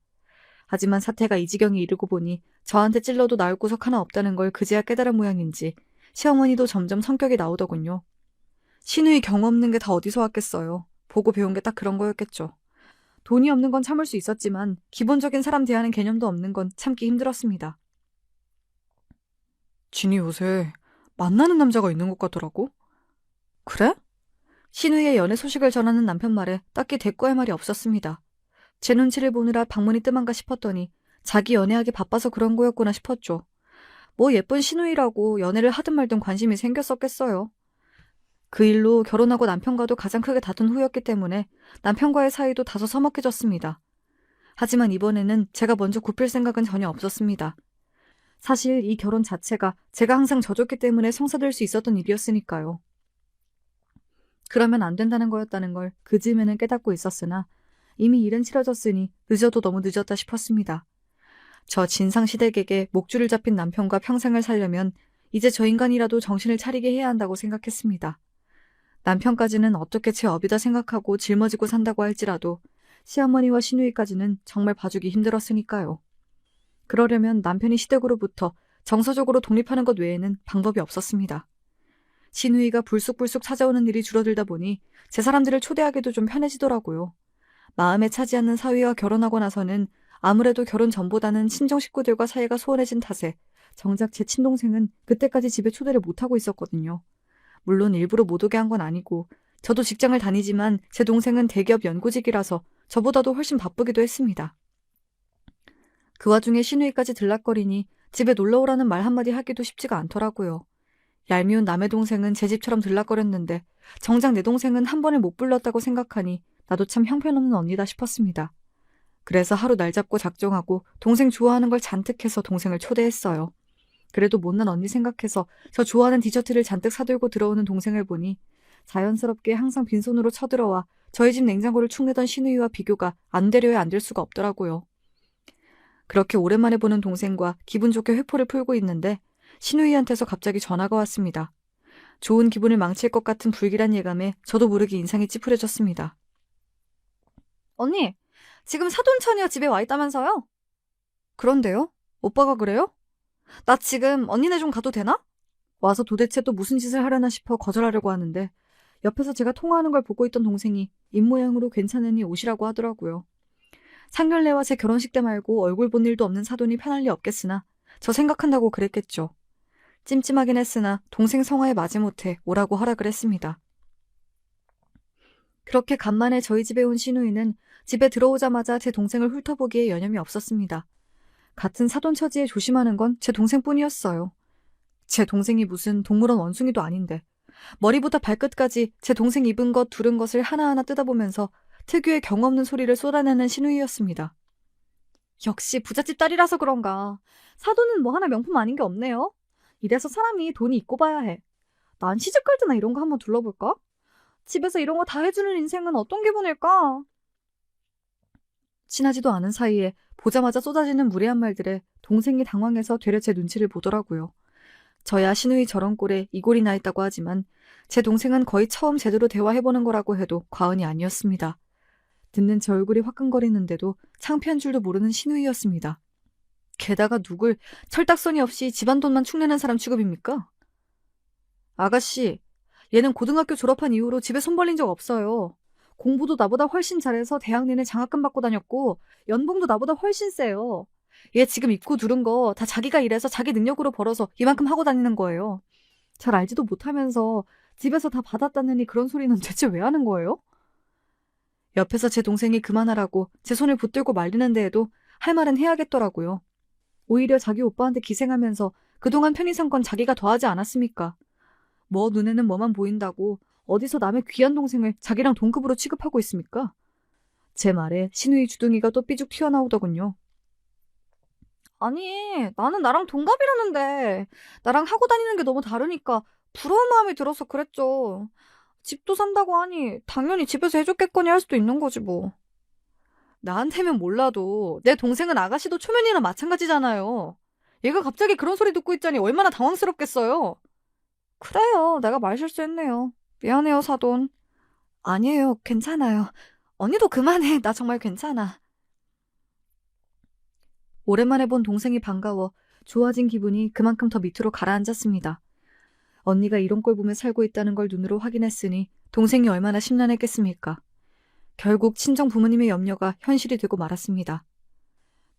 하지만 사태가 이 지경에 이르고 보니 저한테 찔러도 나을 구석 하나 없다는 걸 그제야 깨달은 모양인지 시어머니도 점점 성격이 나오더군요. 신우이 경험 없는 게 다 어디서 왔겠어요. 보고 배운 게 딱 그런 거였겠죠. 돈이 없는 건 참을 수 있었지만 기본적인 사람 대하는 개념도 없는 건 참기 힘들었습니다. 진이 요새 만나는 남자가 있는 것 같더라고. 그래? 신우이의 연애 소식을 전하는 남편 말에 딱히 대꾸할 말이 없었습니다. 제 눈치를 보느라 방문이 뜸한가 싶었더니 자기 연애하기 바빠서 그런 거였구나 싶었죠. 뭐 예쁜 신우이라고 연애를 하든 말든 관심이 생겼었겠어요. 그 일로 결혼하고 남편과도 가장 크게 다툰 후였기 때문에 남편과의 사이도 다소 서먹해졌습니다. 하지만 이번에는 제가 먼저 굽힐 생각은 전혀 없었습니다. 사실 이 결혼 자체가 제가 항상 져줬기 때문에 성사될 수 있었던 일이었으니까요. 그러면 안 된다는 거였다는 걸 그 즈음에는 깨닫고 있었으나 이미 일은 치러졌으니 늦어도 너무 늦었다 싶었습니다. 저 진상시댁에게 목줄을 잡힌 남편과 평생을 살려면 이제 저 인간이라도 정신을 차리게 해야 한다고 생각했습니다. 남편까지는 어떻게 제 업이다 생각하고 짊어지고 산다고 할지라도 시어머니와 시누이까지는 정말 봐주기 힘들었으니까요. 그러려면 남편이 시댁으로부터 정서적으로 독립하는 것 외에는 방법이 없었습니다. 시누이가 불쑥불쑥 찾아오는 일이 줄어들다 보니 제 사람들을 초대하기도 좀 편해지더라고요. 마음에 차지 않는 사위와 결혼하고 나서는 아무래도 결혼 전보다는 친정 식구들과 사이가 소원해진 탓에 정작 제 친동생은 그때까지 집에 초대를 못하고 있었거든요. 물론 일부러 못 오게 한 건 아니고 저도 직장을 다니지만 제 동생은 대기업 연구직이라서 저보다도 훨씬 바쁘기도 했습니다. 그 와중에 시누이까지 들락거리니 집에 놀러오라는 말 한마디 하기도 쉽지가 않더라고요. 얄미운 남의 동생은 제 집처럼 들락거렸는데 정작 내 동생은 한 번에 못 불렀다고 생각하니 나도 참 형편없는 언니다 싶었습니다. 그래서 하루 날 잡고 작정하고 동생 좋아하는 걸 잔뜩 해서 동생을 초대했어요. 그래도 못난 언니 생각해서 저 좋아하는 디저트를 잔뜩 사들고 들어오는 동생을 보니 자연스럽게 항상 빈손으로 쳐들어와 저희 집 냉장고를 축내던 시누이와 비교가 안 되려야 안 될 수가 없더라고요. 그렇게 오랜만에 보는 동생과 기분 좋게 회포를 풀고 있는데 시누이한테서 갑자기 전화가 왔습니다. 좋은 기분을 망칠 것 같은 불길한 예감에 저도 모르게 인상이 찌푸려졌습니다. 언니, 지금 사돈처녀 집에 와 있다면서요? 그런데요? 오빠가 그래요? 나 지금 언니네 좀 가도 되나? 와서 도대체 또 무슨 짓을 하려나 싶어 거절하려고 하는데 옆에서 제가 통화하는 걸 보고 있던 동생이 입모양으로 괜찮으니 오시라고 하더라고요. 상견례와 제 결혼식 때 말고 얼굴 본 일도 없는 사돈이 편할 리 없겠으나 저 생각한다고 그랬겠죠. 찜찜하긴 했으나 동생 성화에 마지못해 오라고 허락을 했습니다. 그렇게 간만에 저희 집에 온 시누이는 집에 들어오자마자 제 동생을 훑어보기에 여념이 없었습니다. 같은 사돈 처지에 조심하는 건 제 동생뿐이었어요. 제 동생이 무슨 동물원 원숭이도 아닌데 머리부터 발끝까지 제 동생 입은 것 두른 것을 하나하나 뜯어보면서 특유의 경 없는 소리를 쏟아내는 시누이였습니다. 역시 부잣집 딸이라서 그런가. 사돈은 뭐 하나 명품 아닌 게 없네요. 이래서 사람이 돈이 있고 봐야 해. 난 시집 갈 때나 이런 거 한번 둘러볼까? 집에서 이런 거 다 해주는 인생은 어떤 기분일까? 친하지도 않은 사이에 보자마자 쏟아지는 무례한 말들에 동생이 당황해서 되려 제 눈치를 보더라고요. 저야 시누이 저런 꼴에 이골이 나 있다고 하지만 제 동생은 거의 처음 제대로 대화해보는 거라고 해도 과언이 아니었습니다. 듣는 제 얼굴이 화끈거리는데도 창피한 줄도 모르는 시누이였습니다. 게다가 누굴 철딱서니 없이 집안 돈만 축내는 사람 취급입니까? 아가씨, 얘는 고등학교 졸업한 이후로 집에 손 벌린 적 없어요. 공부도 나보다 훨씬 잘해서 대학 내내 장학금 받고 다녔고 연봉도 나보다 훨씬 세요. 얘 지금 입고 두른 거 다 자기가 일해서 자기 능력으로 벌어서 이만큼 하고 다니는 거예요. 잘 알지도 못하면서 집에서 다 받았다느니 그런 소리는 대체 왜 하는 거예요? 옆에서 제 동생이 그만하라고 제 손을 붙들고 말리는 데에도 할 말은 해야겠더라고요. 오히려 자기 오빠한테 기생하면서 그동안 편의상권 자기가 더하지 않았습니까? 뭐 눈에는 뭐만 보인다고 어디서 남의 귀한 동생을 자기랑 동급으로 취급하고 있습니까? 제 말에 시누이 주둥이가 또 삐죽 튀어나오더군요. 아니, 나는 나랑 동갑이라는데 나랑 하고 다니는 게 너무 다르니까 부러운 마음이 들어서 그랬죠. 집도 산다고 하니 당연히 집에서 해줬겠거니 할 수도 있는 거지 뭐. 나한테면 몰라도 내 동생은 아가씨도 초면이나 마찬가지잖아요. 얘가 갑자기 그런 소리 듣고 있자니 얼마나 당황스럽겠어요. 그래요. 내가 말 실수했네요. 미안해요, 사돈. 아니에요. 괜찮아요. 언니도 그만해. 나 정말 괜찮아. 오랜만에 본 동생이 반가워 좋아진 기분이 그만큼 더 밑으로 가라앉았습니다. 언니가 이런 꼴 보며 살고 있다는 걸 눈으로 확인했으니 동생이 얼마나 심란했겠습니까? 결국 친정 부모님의 염려가 현실이 되고 말았습니다.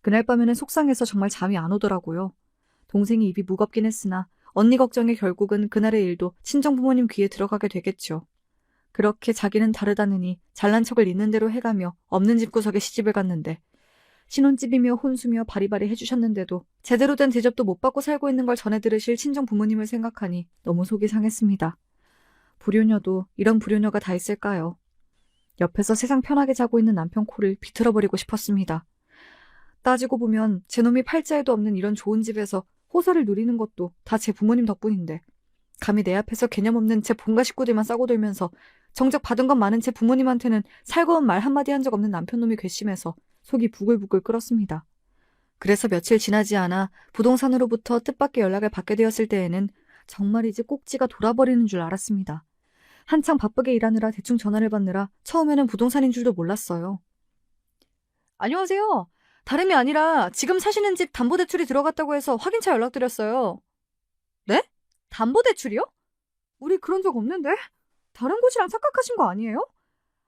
그날 밤에는 속상해서 정말 잠이 안 오더라고요. 동생이 입이 무겁긴 했으나 언니 걱정에 결국은 그날의 일도 친정 부모님 귀에 들어가게 되겠죠. 그렇게 자기는 다르다느니 잘난 척을 있는 대로 해가며 없는 집구석에 시집을 갔는데 신혼집이며 혼수며 바리바리 해주셨는데도 제대로 된 대접도 못 받고 살고 있는 걸 전해 들으실 친정 부모님을 생각하니 너무 속이 상했습니다. 불효녀도 이런 불효녀가 다 있을까요? 옆에서 세상 편하게 자고 있는 남편 코를 비틀어버리고 싶었습니다. 따지고 보면 제 놈이 팔자에도 없는 이런 좋은 집에서 호사를 누리는 것도 다 제 부모님 덕분인데 감히 내 앞에서 개념 없는 제 본가 식구들만 싸고 돌면서 정작 받은 건 많은 제 부모님한테는 살거운 말 한마디 한 적 없는 남편놈이 괘씸해서 속이 부글부글 끓었습니다. 그래서 며칠 지나지 않아 부동산으로부터 뜻밖의 연락을 받게 되었을 때에는 정말이지 꼭지가 돌아버리는 줄 알았습니다. 한창 바쁘게 일하느라 대충 전화를 받느라 처음에는 부동산인 줄도 몰랐어요. 안녕하세요. 다름이 아니라 지금 사시는 집 담보대출이 들어갔다고 해서 확인차 연락드렸어요. 네? 담보대출이요? 우리 그런 적 없는데? 다른 곳이랑 착각하신 거 아니에요?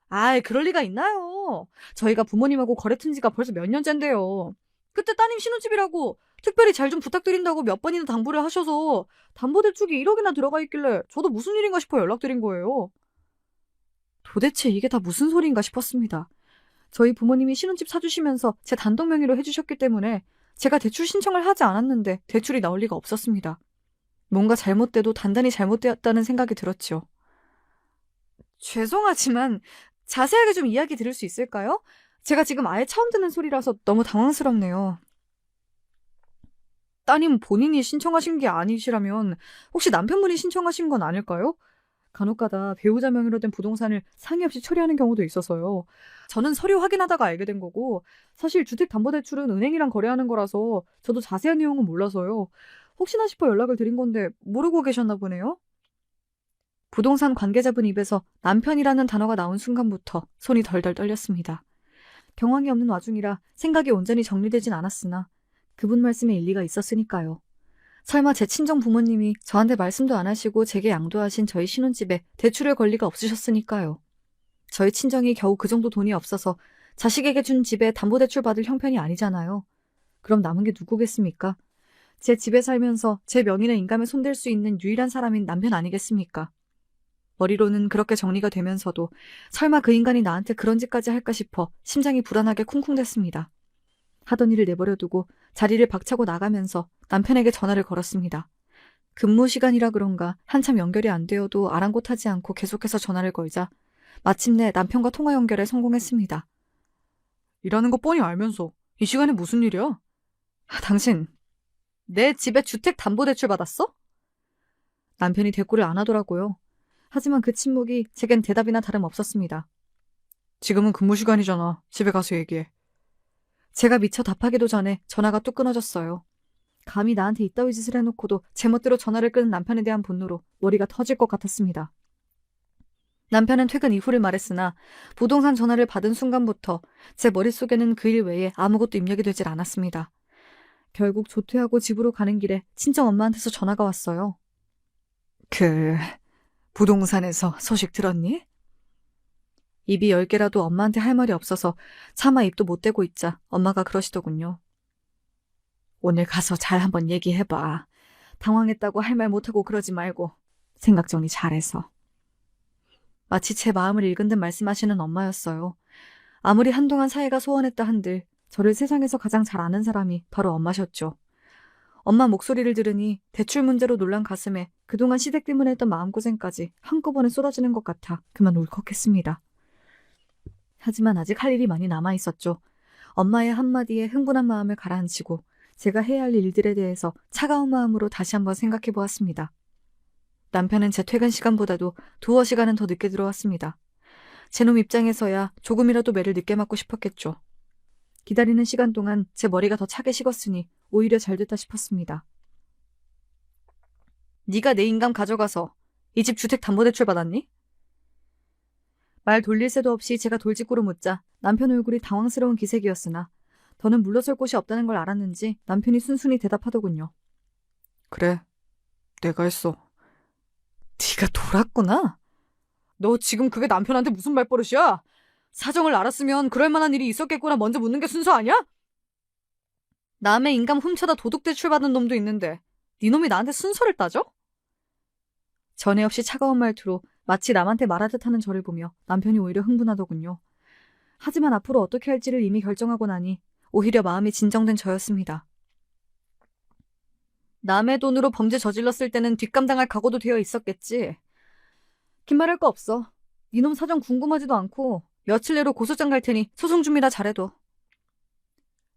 아이, 그럴 리가 있나요? 저희가 부모님하고 거래 튼 지가 벌써 몇 년째인데요. 그때 따님 신혼집이라고 특별히 잘 좀 부탁드린다고 몇 번이나 당부를 하셔서 담보대출이 1억이나 들어가 있길래 저도 무슨 일인가 싶어 연락드린 거예요. 도대체 이게 다 무슨 소리인가 싶었습니다. 저희 부모님이 신혼집 사주시면서 제 단독 명의로 해주셨기 때문에 제가 대출 신청을 하지 않았는데 대출이 나올 리가 없었습니다. 뭔가 잘못돼도 단단히 잘못되었다는 생각이 들었죠. 죄송하지만 자세하게 좀 이야기 드릴 수 있을까요? 제가 지금 아예 처음 듣는 소리라서 너무 당황스럽네요. 따님 본인이 신청하신 게 아니시라면 혹시 남편분이 신청하신 건 아닐까요? 간혹가다 배우자 명의로 된 부동산을 상의 없이 처리하는 경우도 있어서요. 저는 서류 확인하다가 알게 된 거고 사실 주택담보대출은 은행이랑 거래하는 거라서 저도 자세한 내용은 몰라서요. 혹시나 싶어 연락을 드린 건데 모르고 계셨나 보네요. 부동산 관계자분 입에서 남편이라는 단어가 나온 순간부터 손이 덜덜 떨렸습니다. 경황이 없는 와중이라 생각이 온전히 정리되진 않았으나 그분 말씀에 일리가 있었으니까요. 설마 제 친정 부모님이 저한테 말씀도 안 하시고 제게 양도하신 저희 신혼집에 대출을 걸 리가 없으셨으니까요. 저희 친정이 겨우 그 정도 돈이 없어서 자식에게 준 집에 담보대출 받을 형편이 아니잖아요. 그럼 남은 게 누구겠습니까? 제 집에 살면서 제 명의나 인감에 손댈 수 있는 유일한 사람인 남편 아니겠습니까? 머리로는 그렇게 정리가 되면서도 설마 그 인간이 나한테 그런 짓까지 할까 싶어 심장이 불안하게 쿵쿵댔습니다. 하던 일을 내버려두고 자리를 박차고 나가면서 남편에게 전화를 걸었습니다. 근무 시간이라 그런가 한참 연결이 안 되어도 아랑곳하지 않고 계속해서 전화를 걸자 마침내 남편과 통화 연결에 성공했습니다. 일하는 거 뻔히 알면서 이 시간에 무슨 일이야? 당신 내 집에 주택담보대출 받았어? 남편이 대꾸를 안 하더라고요. 하지만 그 침묵이 제겐 대답이나 다름없었습니다. 지금은 근무 시간이잖아. 집에 가서 얘기해. 제가 미처 답하기도 전에 전화가 뚝 끊어졌어요. 감히 나한테 이따위 짓을 해놓고도 제멋대로 전화를 끄는 남편에 대한 분노로 머리가 터질 것 같았습니다. 남편은 퇴근 이후를 말했으나 부동산 전화를 받은 순간부터 제 머릿속에는 그 일 외에 아무것도 입력이 되질 않았습니다. 결국 조퇴하고 집으로 가는 길에 친정 엄마한테서 전화가 왔어요. 부동산에서 소식 들었니? 입이 10개라도 엄마한테 할 말이 없어서 차마 입도 못 대고 있자 엄마가 그러시더군요. 오늘 가서 잘 한번 얘기해봐. 당황했다고 할 말 못하고 그러지 말고 생각 정리 잘해서. 마치 제 마음을 읽은 듯 말씀하시는 엄마였어요. 아무리 한동안 사이가 소원했다 한들 저를 세상에서 가장 잘 아는 사람이 바로 엄마셨죠. 엄마 목소리를 들으니 대출 문제로 놀란 가슴에 그동안 시댁 때문에 했던 마음고생까지 한꺼번에 쏟아지는 것 같아 그만 울컥했습니다. 하지만 아직 할 일이 많이 남아있었죠. 엄마의 한마디에 흥분한 마음을 가라앉히고 제가 해야 할 일들에 대해서 차가운 마음으로 다시 한번 생각해 보았습니다. 남편은 제 퇴근 시간보다도 두어 시간은 더 늦게 들어왔습니다. 제놈 입장에서야 조금이라도 매를 늦게 맞고 싶었겠죠. 기다리는 시간 동안 제 머리가 더 차게 식었으니 오히려 잘 됐다 싶었습니다. 네가 내 인감 가져가서 이 집 주택담보대출 받았니? 말 돌릴 새도 없이 제가 돌직구로 묻자 남편 얼굴이 당황스러운 기색이었으나 더는 물러설 곳이 없다는 걸 알았는지 남편이 순순히 대답하더군요. 그래, 내가 했어. 네가 돌았구나? 너 지금 그게 남편한테 무슨 말버릇이야? 사정을 알았으면 그럴 만한 일이 있었겠구나 먼저 묻는 게 순서 아니야? 남의 인감 훔쳐다 도둑대출 받은 놈도 있는데 네 놈이 나한테 순서를 따져? 전에 없이 차가운 말투로 마치 남한테 말하듯 하는 저를 보며 남편이 오히려 흥분하더군요. 하지만 앞으로 어떻게 할지를 이미 결정하고 나니 오히려 마음이 진정된 저였습니다. 남의 돈으로 범죄 저질렀을 때는 뒷감당할 각오도 되어 있었겠지. 긴 말할 거 없어. 이놈 사정 궁금하지도 않고 며칠 내로 고소장 갈 테니 소송 준비 다 잘해둬.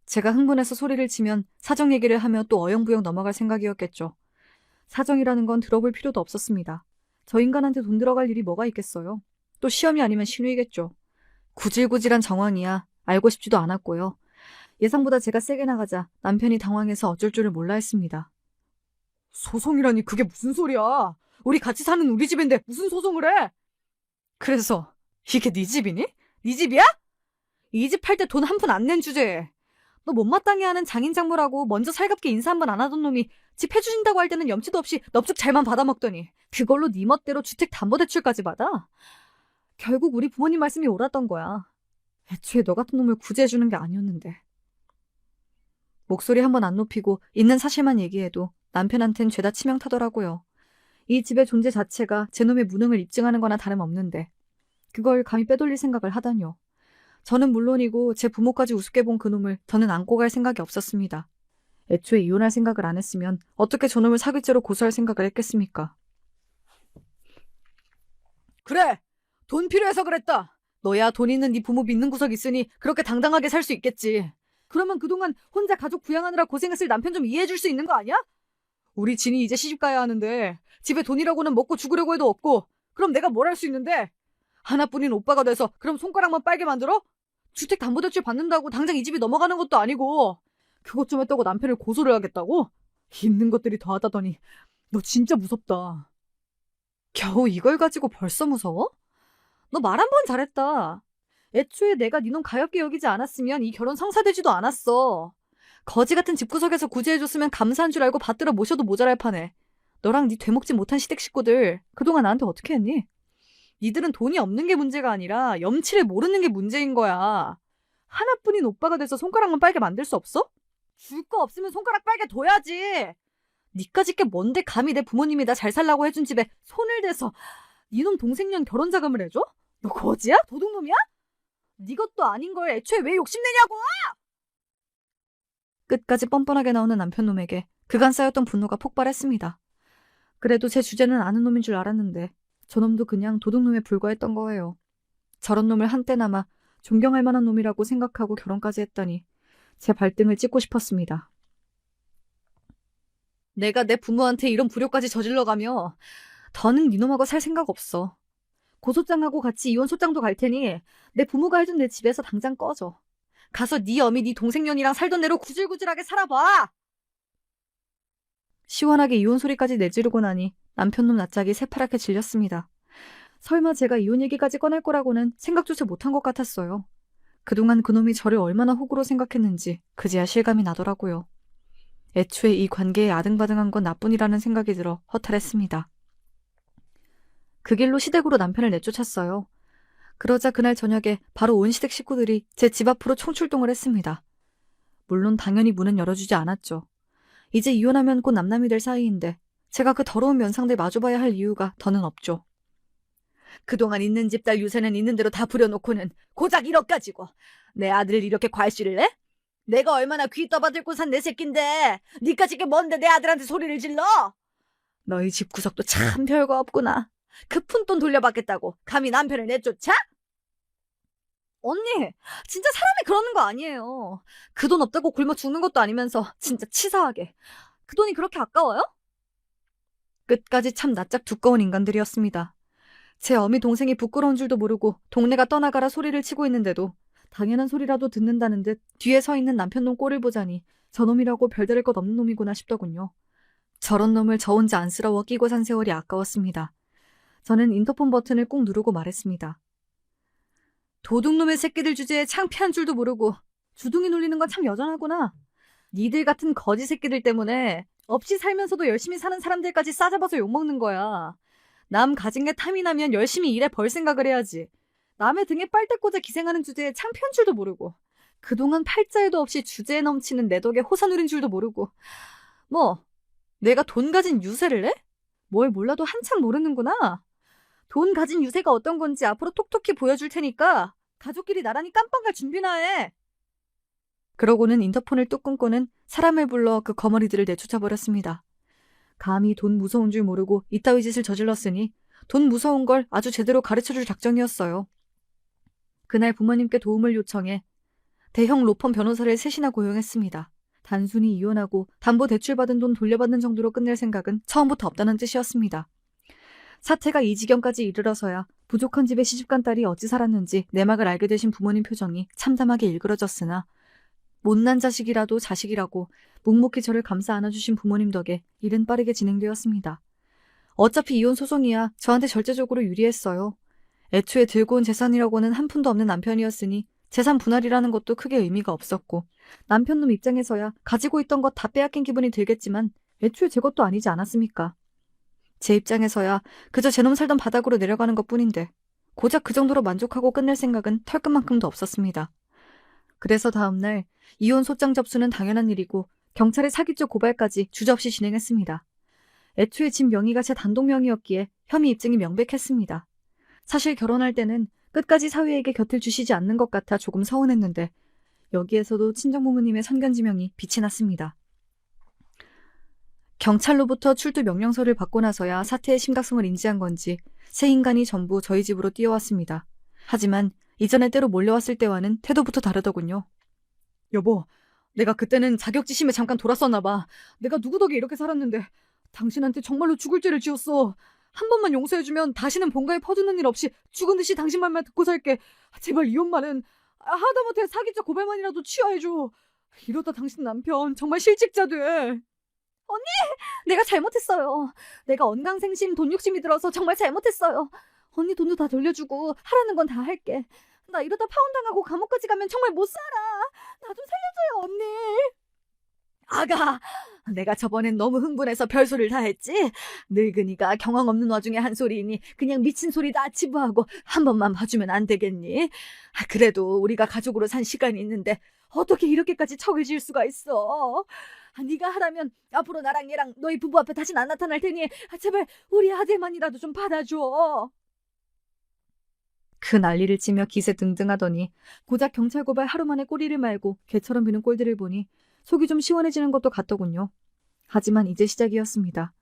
제가 흥분해서 소리를 치면 사정 얘기를 하며 또 어영부영 넘어갈 생각이었겠죠. 사정이라는 건 들어볼 필요도 없었습니다. 저 인간한테 돈 들어갈 일이 뭐가 있겠어요. 또 시험이 아니면 신우이겠죠. 구질구질한 정황이야 알고 싶지도 않았고요. 예상보다 제가 세게 나가자 남편이 당황해서 어쩔 줄을 몰라 했습니다. 소송이라니 그게 무슨 소리야. 우리 같이 사는 우리 집인데 무슨 소송을 해? 그래서 이게 네 집이니? 네 집이야? 이 집 팔 때 돈 한 푼 안 낸 주제에 너 못마땅해 하는 장인장모라고 먼저 살갑게 인사 한 번 안 하던 놈이 집 해주신다고 할 때는 염치도 없이 넙죽 잘만 받아먹더니 그걸로 네 멋대로 주택담보대출까지 받아? 결국 우리 부모님 말씀이 옳았던 거야. 애초에 너 같은 놈을 구제해주는 게 아니었는데. 목소리 한 번 안 높이고 있는 사실만 얘기해도 남편한텐 죄다 치명타더라고요. 이 집의 존재 자체가 제 놈의 무능을 입증하는 거나 다름없는데 그걸 감히 빼돌릴 생각을 하다뇨. 저는 물론이고 제 부모까지 우습게 본 그놈을 더는 안고 갈 생각이 없었습니다. 애초에 이혼할 생각을 안 했으면 어떻게 저놈을 사기죄로 고소할 생각을 했겠습니까? 그래! 돈 필요해서 그랬다! 너야 돈 있는 네 부모 믿는 구석 있으니 그렇게 당당하게 살 수 있겠지. 그러면 그동안 혼자 가족 부양하느라 고생했을 남편 좀 이해해줄 수 있는 거 아니야? 우리 진이 이제 시집 가야 하는데 집에 돈이라고는 먹고 죽으려고 해도 없고 그럼 내가 뭘 할 수 있는데? 하나뿐인 오빠가 돼서 그럼 손가락만 빨게 만들어? 주택담보대출 받는다고 당장 이 집이 넘어가는 것도 아니고 그것 좀 했다고 남편을 고소를 하겠다고? 있는 것들이 더하다더니 너 진짜 무섭다. 겨우 이걸 가지고 벌써 무서워? 너 말 한 번 잘했다. 애초에 내가 네 놈 가엾게 여기지 않았으면 이 결혼 성사되지도 않았어. 거지 같은 집구석에서 구제해줬으면 감사한 줄 알고 받들어 모셔도 모자랄 판에 너랑 네 되먹지 못한 시댁 식구들 그동안 나한테 어떻게 했니? 니들은 돈이 없는 게 문제가 아니라 염치를 모르는 게 문제인 거야. 하나뿐인 오빠가 돼서 손가락만 빨게 만들 수 없어? 줄 거 없으면 손가락 빨게 둬야지. 니까짓 게 뭔데 감히 내 부모님이 나 잘 살라고 해준 집에 손을 대서 니놈 동생년 결혼 자금을 해줘? 너 거지야? 도둑놈이야? 니 것도 아닌 걸 애초에 왜 욕심내냐고! 끝까지 뻔뻔하게 나오는 남편놈에게 그간 쌓였던 분노가 폭발했습니다. 그래도 제 주제는 아는 놈인 줄 알았는데 저놈도 그냥 도둑놈에 불과했던 거예요. 저런 놈을 한때나마 존경할 만한 놈이라고 생각하고 결혼까지 했다니 제 발등을 찍고 싶었습니다. 내가 내 부모한테 이런 불효까지 저질러가며 더는 니놈하고 살 생각 없어. 고소장하고 같이 이혼 소장도 갈 테니 내 부모가 해준 내 집에서 당장 꺼져. 가서 네 어미 네 동생년이랑 살던 대로 구질구질하게 살아봐. 시원하게 이혼 소리까지 내지르고 나니 남편놈 낯짝이 새파랗게 질렸습니다. 설마 제가 이혼 얘기까지 꺼낼 거라고는 생각조차 못한 것 같았어요. 그동안 그놈이 저를 얼마나 호구로 생각했는지 그제야 실감이 나더라고요. 애초에 이 관계에 아등바등한 건 나뿐이라는 생각이 들어 허탈했습니다. 그 길로 시댁으로 남편을 내쫓았어요. 그러자 그날 저녁에 바로 온 시댁 식구들이 제 집 앞으로 총출동을 했습니다. 물론 당연히 문은 열어주지 않았죠. 이제 이혼하면 곧 남남이 될 사이인데 제가 그 더러운 면상들 마주봐야 할 이유가 더는 없죠. 그동안 있는 집 딸 유세는 있는 대로 다 부려놓고는 고작 1억 가지고 내 아들을 이렇게 괄시를 해? 내가 얼마나 귀 떠받들고 산 내 새끼인데 니까짓 게 뭔데 내 아들한테 소리를 질러? 너희 집 구석도 참 별거 없구나. 그 푼돈 돌려받겠다고 감히 남편을 내쫓아? 언니, 진짜 사람이 그러는 거 아니에요. 그 돈 없다고 굶어 죽는 것도 아니면서 진짜 치사하게. 그 돈이 그렇게 아까워요? 끝까지 참 낯짝 두꺼운 인간들이었습니다. 제 어미 동생이 부끄러운 줄도 모르고 동네가 떠나가라 소리를 치고 있는데도 당연한 소리라도 듣는다는 듯 뒤에 서 있는 남편놈 꼴을 보자니 저놈이라고 별다를 것 없는 놈이구나 싶더군요. 저런 놈을 저 혼자 안쓰러워 끼고 산 세월이 아까웠습니다. 저는 인터폰 버튼을 꾹 누르고 말했습니다. 도둑놈의 새끼들 주제에 창피한 줄도 모르고 주둥이 놀리는 건 참 여전하구나. 니들 같은 거지 새끼들 때문에 없이 살면서도 열심히 사는 사람들까지 싸잡아서 욕먹는 거야. 남 가진 게 탐이 나면 열심히 일해 벌 생각을 해야지. 남의 등에 빨대 꽂아 기생하는 주제에 창피한 줄도 모르고 그동안 팔자에도 없이 주제에 넘치는 내 덕에 호사 누린 줄도 모르고 뭐 내가 돈 가진 유세를 해? 뭘 몰라도 한참 모르는구나. 돈 가진 유세가 어떤 건지 앞으로 톡톡히 보여줄 테니까 가족끼리 나란히 깜빵 갈 준비나 해. 그러고는 인터폰을 뚝 끊고는 사람을 불러 그 거머리들을 내쫓아버렸습니다. 감히 돈 무서운 줄 모르고 이따위 짓을 저질렀으니 돈 무서운 걸 아주 제대로 가르쳐줄 작정이었어요. 그날 부모님께 도움을 요청해 대형 로펌 변호사를 셋이나 고용했습니다. 단순히 이혼하고 담보대출받은 돈 돌려받는 정도로 끝낼 생각은 처음부터 없다는 뜻이었습니다. 사태가 이 지경까지 이르러서야 부족한 집에 시집간 딸이 어찌 살았는지 내막을 알게 되신 부모님 표정이 참담하게 일그러졌으나 못난 자식이라도 자식이라고 묵묵히 저를 감싸 안아주신 부모님 덕에 일은 빠르게 진행되었습니다. 어차피 이혼 소송이야 저한테 절대적으로 유리했어요. 애초에 들고 온 재산이라고는 한 푼도 없는 남편이었으니 재산 분할이라는 것도 크게 의미가 없었고 남편놈 입장에서야 가지고 있던 것 다 빼앗긴 기분이 들겠지만 애초에 제 것도 아니지 않았습니까? 제 입장에서야 그저 제 놈 살던 바닥으로 내려가는 것뿐인데 고작 그 정도로 만족하고 끝낼 생각은 털끝만큼도 없었습니다. 그래서 다음날 이혼 소장 접수는 당연한 일이고 경찰에 사기죄 고발까지 주저없이 진행했습니다. 애초에 집 명의가 제 단독 명의였기에 혐의 입증이 명백했습니다. 사실 결혼할 때는 끝까지 사위에게 곁을 주시지 않는 것 같아 조금 서운했는데 여기에서도 친정부모님의 선견지명이 빛이 났습니다. 경찰로부터 출두 명령서를 받고 나서야 사태의 심각성을 인지한 건지 세 인간이 전부 저희 집으로 뛰어왔습니다. 하지만 이전에 때로 몰려왔을 때와는 태도부터 다르더군요. 여보, 내가 그때는 자격지심에 잠깐 돌았었나 봐. 내가 누구 덕에 이렇게 살았는데 당신한테 정말로 죽을 죄를 지었어. 한 번만 용서해주면 다시는 본가에 퍼주는 일 없이 죽은 듯이 당신 말만 듣고 살게. 제발 이혼만은 하다못해 사기죄 고발만이라도 취하해줘. 이러다 당신 남편 정말 실직자 돼. 언니! 내가 잘못했어요. 내가 언강생심, 돈 욕심이 들어서 정말 잘못했어요. 언니 돈도 다 돌려주고 하라는 건 다 할게. 나 이러다 파혼당하고 감옥까지 가면 정말 못 살아. 나 좀 살려줘요, 언니. 아가, 내가 저번엔 너무 흥분해서 별소리를 다 했지? 늙은이가 경황 없는 와중에 한 소리니 그냥 미친 소리다 치부하고 한 번만 봐주면 안 되겠니? 그래도 우리가 가족으로 산 시간이 있는데 어떻게 이렇게까지 척을 지을 수가 있어? 네가 하라면 앞으로 나랑 얘랑 너희 부부 앞에 다시는 안 나타날 테니 제발 우리 아들만이라도 좀 받아줘. 그 난리를 치며 기세 등등하더니 고작 경찰 고발 하루 만에 꼬리를 말고 개처럼 비는 꼴들을 보니 속이 좀 시원해지는 것도 같더군요. 하지만 이제 시작이었습니다.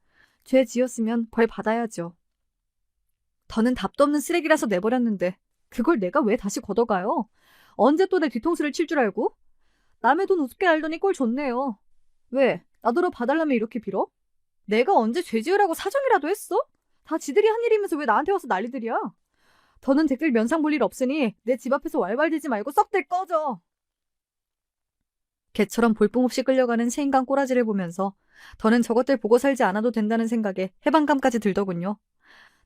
죄 지었으면 벌 받아야죠. 더는 답도 없는 쓰레기라서 내버렸는데 그걸 내가 왜 다시 걷어가요? 언제 또 내 뒤통수를 칠 줄 알고? 남의 돈 우습게 알더니 꼴 좋네요. 왜? 나더러 봐달라면 이렇게 빌어? 내가 언제 죄 지으라고 사정이라도 했어? 다 지들이 한 일이면서 왜 나한테 와서 난리들이야? 더는 댓글 면상 볼 일 없으니 내 집 앞에서 왈왈대지 말고 썩들 꺼져. 개처럼 볼품없이 끌려가는 새 인간 꼬라지를 보면서 더는 저것들 보고 살지 않아도 된다는 생각에 해방감까지 들더군요.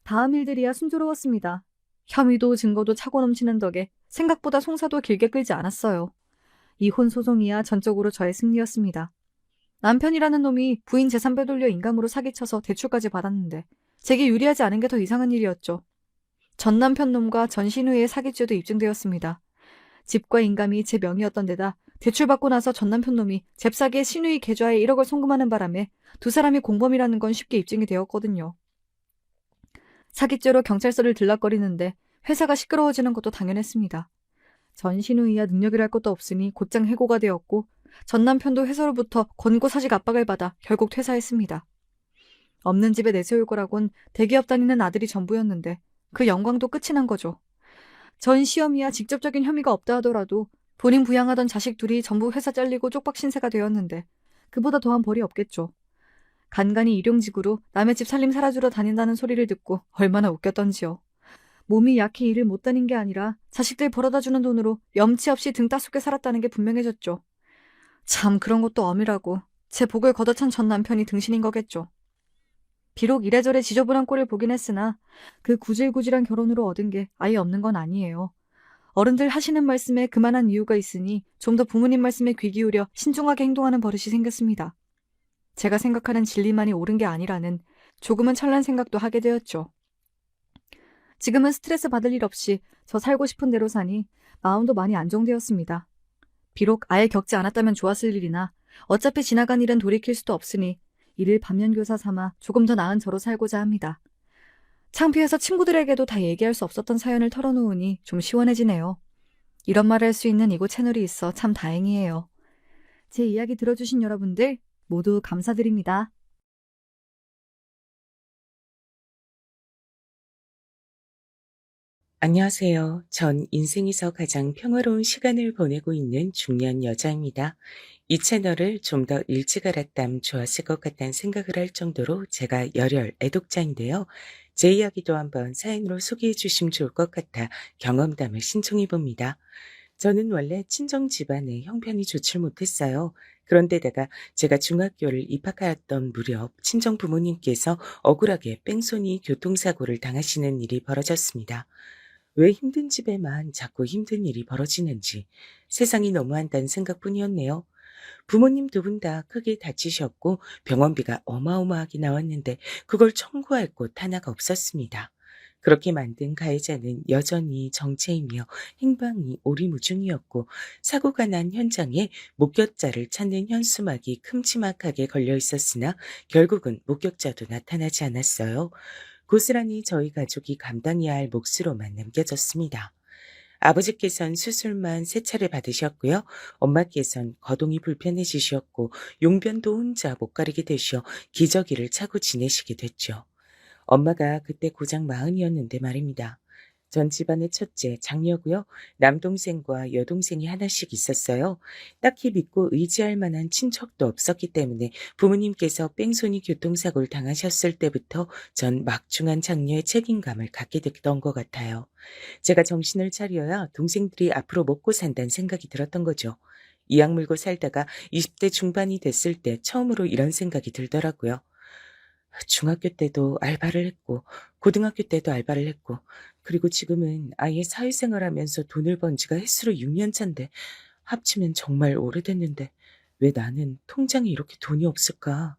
다음 일들이야 순조로웠습니다. 혐의도 증거도 차고 넘치는 덕에 생각보다 송사도 길게 끌지 않았어요. 이혼 소송이야 전적으로 저의 승리였습니다. 남편이라는 놈이 부인 재산 빼돌려 인감으로 사기쳐서 대출까지 받았는데 제게 유리하지 않은 게 더 이상한 일이었죠. 전 남편 놈과 전 신우이의 사기죄도 입증되었습니다. 집과 인감이 제 명의였던 데다 대출받고 나서 전 남편 놈이 잽싸게 신우이 계좌에 1억을 송금하는 바람에 두 사람이 공범이라는 건 쉽게 입증이 되었거든요. 사기죄로 경찰서를 들락거리는데 회사가 시끄러워지는 것도 당연했습니다. 전 신우이야 능력이랄 것도 없으니 곧장 해고가 되었고 전 남편도 회사로부터 권고사직 압박을 받아 결국 퇴사했습니다. 없는 집에 내세울 거라곤 대기업 다니는 아들이 전부였는데 그 영광도 끝이 난 거죠. 전 시어미야 직접적인 혐의가 없다 하더라도 본인 부양하던 자식 둘이 전부 회사 잘리고 쪽박 신세가 되었는데 그보다 더한 벌이 없겠죠. 간간히 일용직으로 남의 집 살림 살아주러 다닌다는 소리를 듣고 얼마나 웃겼던지요. 몸이 약해 일을 못 다닌 게 아니라 자식들 벌어다주는 돈으로 염치 없이 등 따숩게 살았다는 게 분명해졌죠. 참 그런 것도 어미라고 제 복을 걷어찬 전 남편이 등신인 거겠죠. 비록 이래저래 지저분한 꼴을 보긴 했으나 그 구질구질한 결혼으로 얻은 게 아예 없는 건 아니에요. 어른들 하시는 말씀에 그만한 이유가 있으니 좀 더 부모님 말씀에 귀 기울여 신중하게 행동하는 버릇이 생겼습니다. 제가 생각하는 진리만이 옳은 게 아니라는 조금은 철난 생각도 하게 되었죠. 지금은 스트레스 받을 일 없이 저 살고 싶은 대로 사니 마음도 많이 안정되었습니다. 비록 아예 겪지 않았다면 좋았을 일이나 어차피 지나간 일은 돌이킬 수도 없으니 이를 반면교사 삼아 조금 더 나은 저로 살고자 합니다. 창피해서 친구들에게도 다 얘기할 수 없었던 사연을 털어놓으니 좀 시원해지네요. 이런 말을 할 수 있는 이곳 채널이 있어 참 다행이에요. 제 이야기 들어주신 여러분들 모두 감사드립니다. 안녕하세요. 전 인생에서 가장 평화로운 시간을 보내고 있는 중년 여자입니다. 이 채널을 좀 더 일찍 알았다면 좋았을 것 같다는 생각을 할 정도로 제가 열혈 애독자인데요. 제 이야기도 한번 사연으로 소개해 주시면 좋을 것 같아 경험담을 신청해 봅니다. 저는 원래 친정 집안에 형편이 좋질 못했어요. 그런데다가 제가 중학교를 입학하였던 무렵 친정 부모님께서 억울하게 뺑소니 교통사고를 당하시는 일이 벌어졌습니다. 왜 힘든 집에만 자꾸 힘든 일이 벌어지는지 세상이 너무한다는 생각뿐이었네요. 부모님 두 분 다 크게 다치셨고 병원비가 어마어마하게 나왔는데 그걸 청구할 곳 하나가 없었습니다. 그렇게 만든 가해자는 여전히 정체이며 행방이 오리무중이었고 사고가 난 현장에 목격자를 찾는 현수막이 큼지막하게 걸려 있었으나 결국은 목격자도 나타나지 않았어요. 고스란히 저희 가족이 감당해야 할 몫으로만 남겨졌습니다. 아버지께선 수술만 3차례 받으셨고요. 엄마께선 거동이 불편해지셨고 용변도 혼자 못 가리게 되셔 기저귀를 차고 지내시게 됐죠. 엄마가 그때 고작 40이었는데 말입니다. 전 집안의 첫째, 장녀고요. 남동생과 여동생이 하나씩 있었어요. 딱히 믿고 의지할 만한 친척도 없었기 때문에 부모님께서 뺑소니 교통사고를 당하셨을 때부터 전 막중한 장녀의 책임감을 갖게 됐던 것 같아요. 제가 정신을 차려야 동생들이 앞으로 먹고 산다는 생각이 들었던 거죠. 이악 물고 살다가 20대 중반이 됐을 때 처음으로 이런 생각이 들더라고요. 중학교 때도 알바를 했고 고등학교 때도 알바를 했고 그리고 지금은 아예 사회생활하면서 돈을 번 지가 햇수로 6년 차인데 합치면 정말 오래됐는데 왜 나는 통장에 이렇게 돈이 없을까?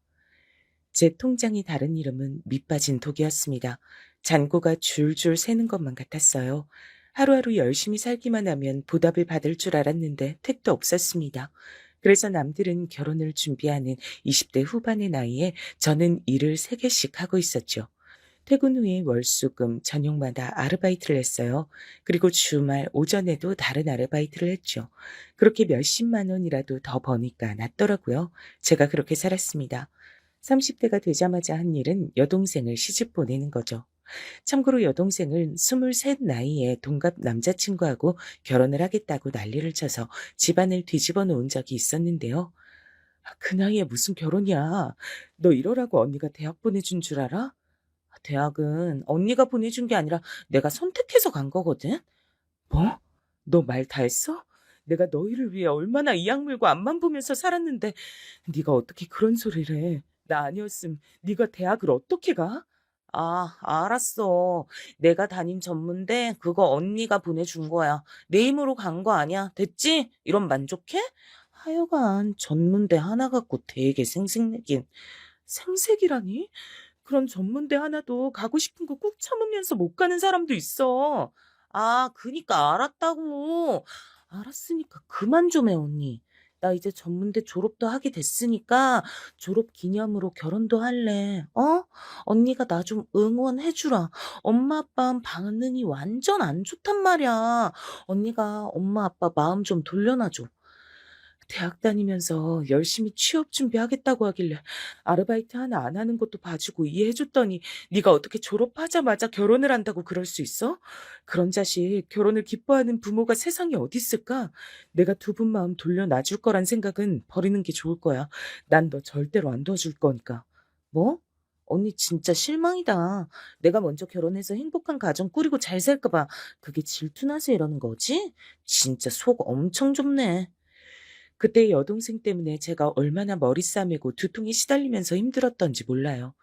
제 통장의 다른 이름은 밑빠진 독이었습니다. 잔고가 줄줄 새는 것만 같았어요. 하루하루 열심히 살기만 하면 보답을 받을 줄 알았는데 택도 없었습니다. 그래서 남들은 결혼을 준비하는 20대 후반의 나이에 저는 일을 3개씩 하고 있었죠. 퇴근 후에 월수금 저녁마다 아르바이트를 했어요. 그리고 주말 오전에도 다른 아르바이트를 했죠. 그렇게 몇십만 원이라도 더 버니까 낫더라고요. 제가 그렇게 살았습니다. 30대가 되자마자 한 일은 여동생을 시집 보내는 거죠. 참고로 여동생은 23 나이에 동갑 남자친구하고 결혼을 하겠다고 난리를 쳐서 집안을 뒤집어 놓은 적이 있었는데요. 그 나이에 무슨 결혼이야. 너 이러라고 언니가 대학 보내준 줄 알아? 대학은 언니가 보내준 게 아니라 내가 선택해서 간 거거든? 뭐? 너 말 다 했어? 내가 너희를 위해 얼마나 이악 물고 앞만 보면서 살았는데 네가 어떻게 그런 소리를 해? 나 아니었음 네가 대학을 어떻게 가? 아, 알았어. 내가 다닌 전문대 그거 언니가 보내준 거야. 내 힘으로 간 거 아니야. 됐지? 이런 만족해? 하여간 전문대 하나 갖고 되게 생색내긴. 생색이라니? 그런 전문대 하나도 가고 싶은 거 꾹 참으면서 못 가는 사람도 있어. 아, 그니까 알았다고. 알았으니까 그만 좀 해, 언니. 나 이제 전문대 졸업도 하게 됐으니까 졸업 기념으로 결혼도 할래. 어? 언니가 나 좀 응원해주라. 엄마 아빠 반응이 완전 안 좋단 말이야. 언니가 엄마 아빠 마음 좀 돌려놔줘. 대학 다니면서 열심히 취업 준비하겠다고 하길래 아르바이트 하나 안 하는 것도 봐주고 이해해줬더니 네가 어떻게 졸업하자마자 결혼을 한다고 그럴 수 있어? 그런 자식 결혼을 기뻐하는 부모가 세상에 어디 있을까? 내가 두 분 마음 돌려놔줄 거란 생각은 버리는 게 좋을 거야. 난 너 절대로 안 도와줄 거니까. 뭐? 언니 진짜 실망이다. 내가 먼저 결혼해서 행복한 가정 꾸리고 잘 살까 봐 그게 질투나서 이러는 거지? 진짜 속 엄청 좁네. 그때 여동생 때문에 제가 얼마나 머리 싸매고 두통에 시달리면서 힘들었던지 몰라요.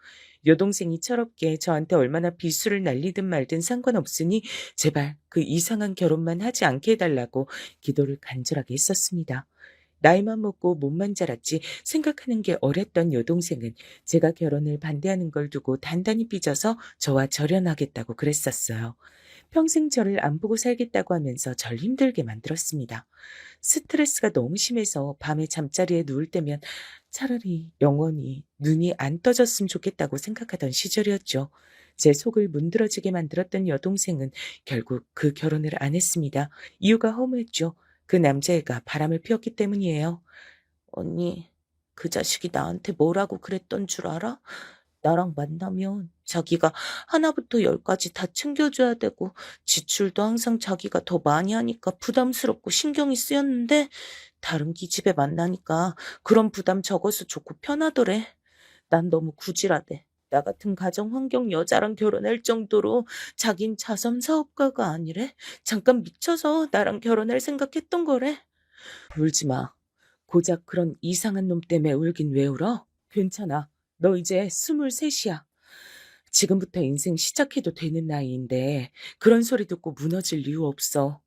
여동생이 철없게 저한테 얼마나 비수를 날리든 말든 상관없으니 제발 그 이상한 결혼만 하지 않게 해달라고 기도를 간절하게 했었습니다. 나이만 먹고 몸만 자랐지 생각하는 게 어렸던 여동생은 제가 결혼을 반대하는 걸 두고 단단히 삐져서 저와 절연하겠다고 그랬었어요. 평생 저를 안 보고 살겠다고 하면서 절 힘들게 만들었습니다. 스트레스가 너무 심해서 밤에 잠자리에 누울 때면 차라리 영원히 눈이 안 떠졌으면 좋겠다고 생각하던 시절이었죠. 제 속을 문드러지게 만들었던 여동생은 결국 그 결혼을 안 했습니다. 이유가 허무했죠. 그 남자애가 바람을 피웠기 때문이에요. 언니, 그 자식이 나한테 뭐라고 그랬던 줄 알아? 나랑 만나면 자기가 하나부터 열까지 다 챙겨줘야 되고 지출도 항상 자기가 더 많이 하니까 부담스럽고 신경이 쓰였는데 다른 기집애 만나니까 그런 부담 적어서 좋고 편하더래. 난 너무 구질하대. 나 같은 가정 환경 여자랑 결혼할 정도로 자긴 자선 사업가가 아니래. 잠깐 미쳐서 나랑 결혼할 생각했던 거래. 울지 마. 고작 그런 이상한 놈 때문에 울긴 왜 울어? 괜찮아. 너 이제 23이야. 지금부터 인생 시작해도 되는 나이인데 그런 소리 듣고 무너질 이유 없어.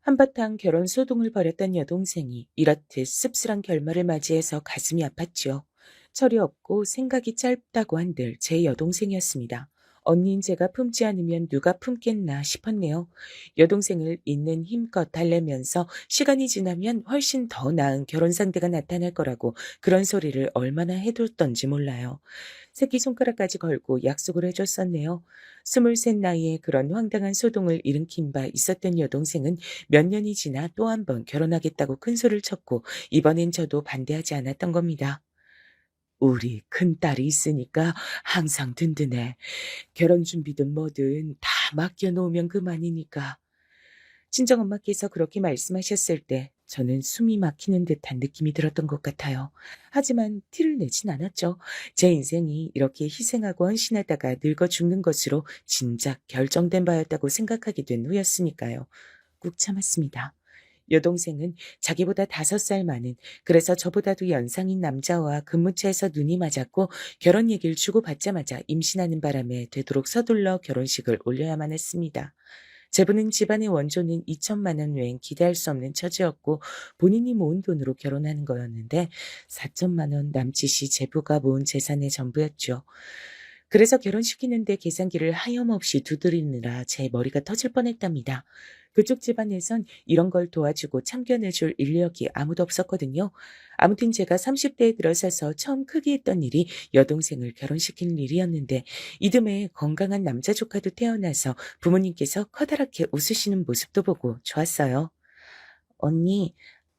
한바탕 결혼 소동을 벌였던 여동생이 이렇듯 씁쓸한 결말을 맞이해서 가슴이 아팠지요. 철이 없고 생각이 짧다고 한들 제 여동생이었습니다. 언니인 제가 품지 않으면 누가 품겠나 싶었네요. 여동생을 있는 힘껏 달래면서 시간이 지나면 훨씬 더 나은 결혼 상대가 나타날 거라고 그런 소리를 얼마나 해뒀던지 몰라요. 새끼손가락까지 걸고 약속을 해줬었네요. 23 나이에 그런 황당한 소동을 일으킨 바 있었던 여동생은 몇 년이 지나 또 한 번 결혼하겠다고 큰 소리를 쳤고 이번엔 저도 반대하지 않았던 겁니다. 우리 큰딸이 있으니까 항상 든든해. 결혼 준비든 뭐든 다 맡겨놓으면 그만이니까. 친정엄마께서 그렇게 말씀하셨을 때 저는 숨이 막히는 듯한 느낌이 들었던 것 같아요. 하지만 티를 내진 않았죠. 제 인생이 이렇게 희생하고 헌신하다가 늙어 죽는 것으로 진작 결정된 바였다고 생각하게 된 후였으니까요. 꾹 참았습니다. 여동생은 자기보다 5살 많은, 그래서 저보다도 연상인 남자와 근무차에서 눈이 맞았고 결혼 얘기를 주고받자마자 임신하는 바람에 되도록 서둘러 결혼식을 올려야만 했습니다. 제부는 집안의 원조는 2천만 원 외엔 기대할 수 없는 처지였고 본인이 모은 돈으로 결혼하는 거였는데 4천만 원 남짓이 제부가 모은 재산의 전부였죠. 그래서 결혼시키는데 계산기를 하염없이 두드리느라 제 머리가 터질 뻔했답니다. 그쪽 집안에선 이런 걸 도와주고 참견해줄 인력이 아무도 없었거든요. 아무튼 제가 30대에 들어서서 처음 크게 했던 일이 여동생을 결혼시키는 일이었는데 이듬해 건강한 남자 조카도 태어나서 부모님께서 커다랗게 웃으시는 모습도 보고 좋았어요. 언니,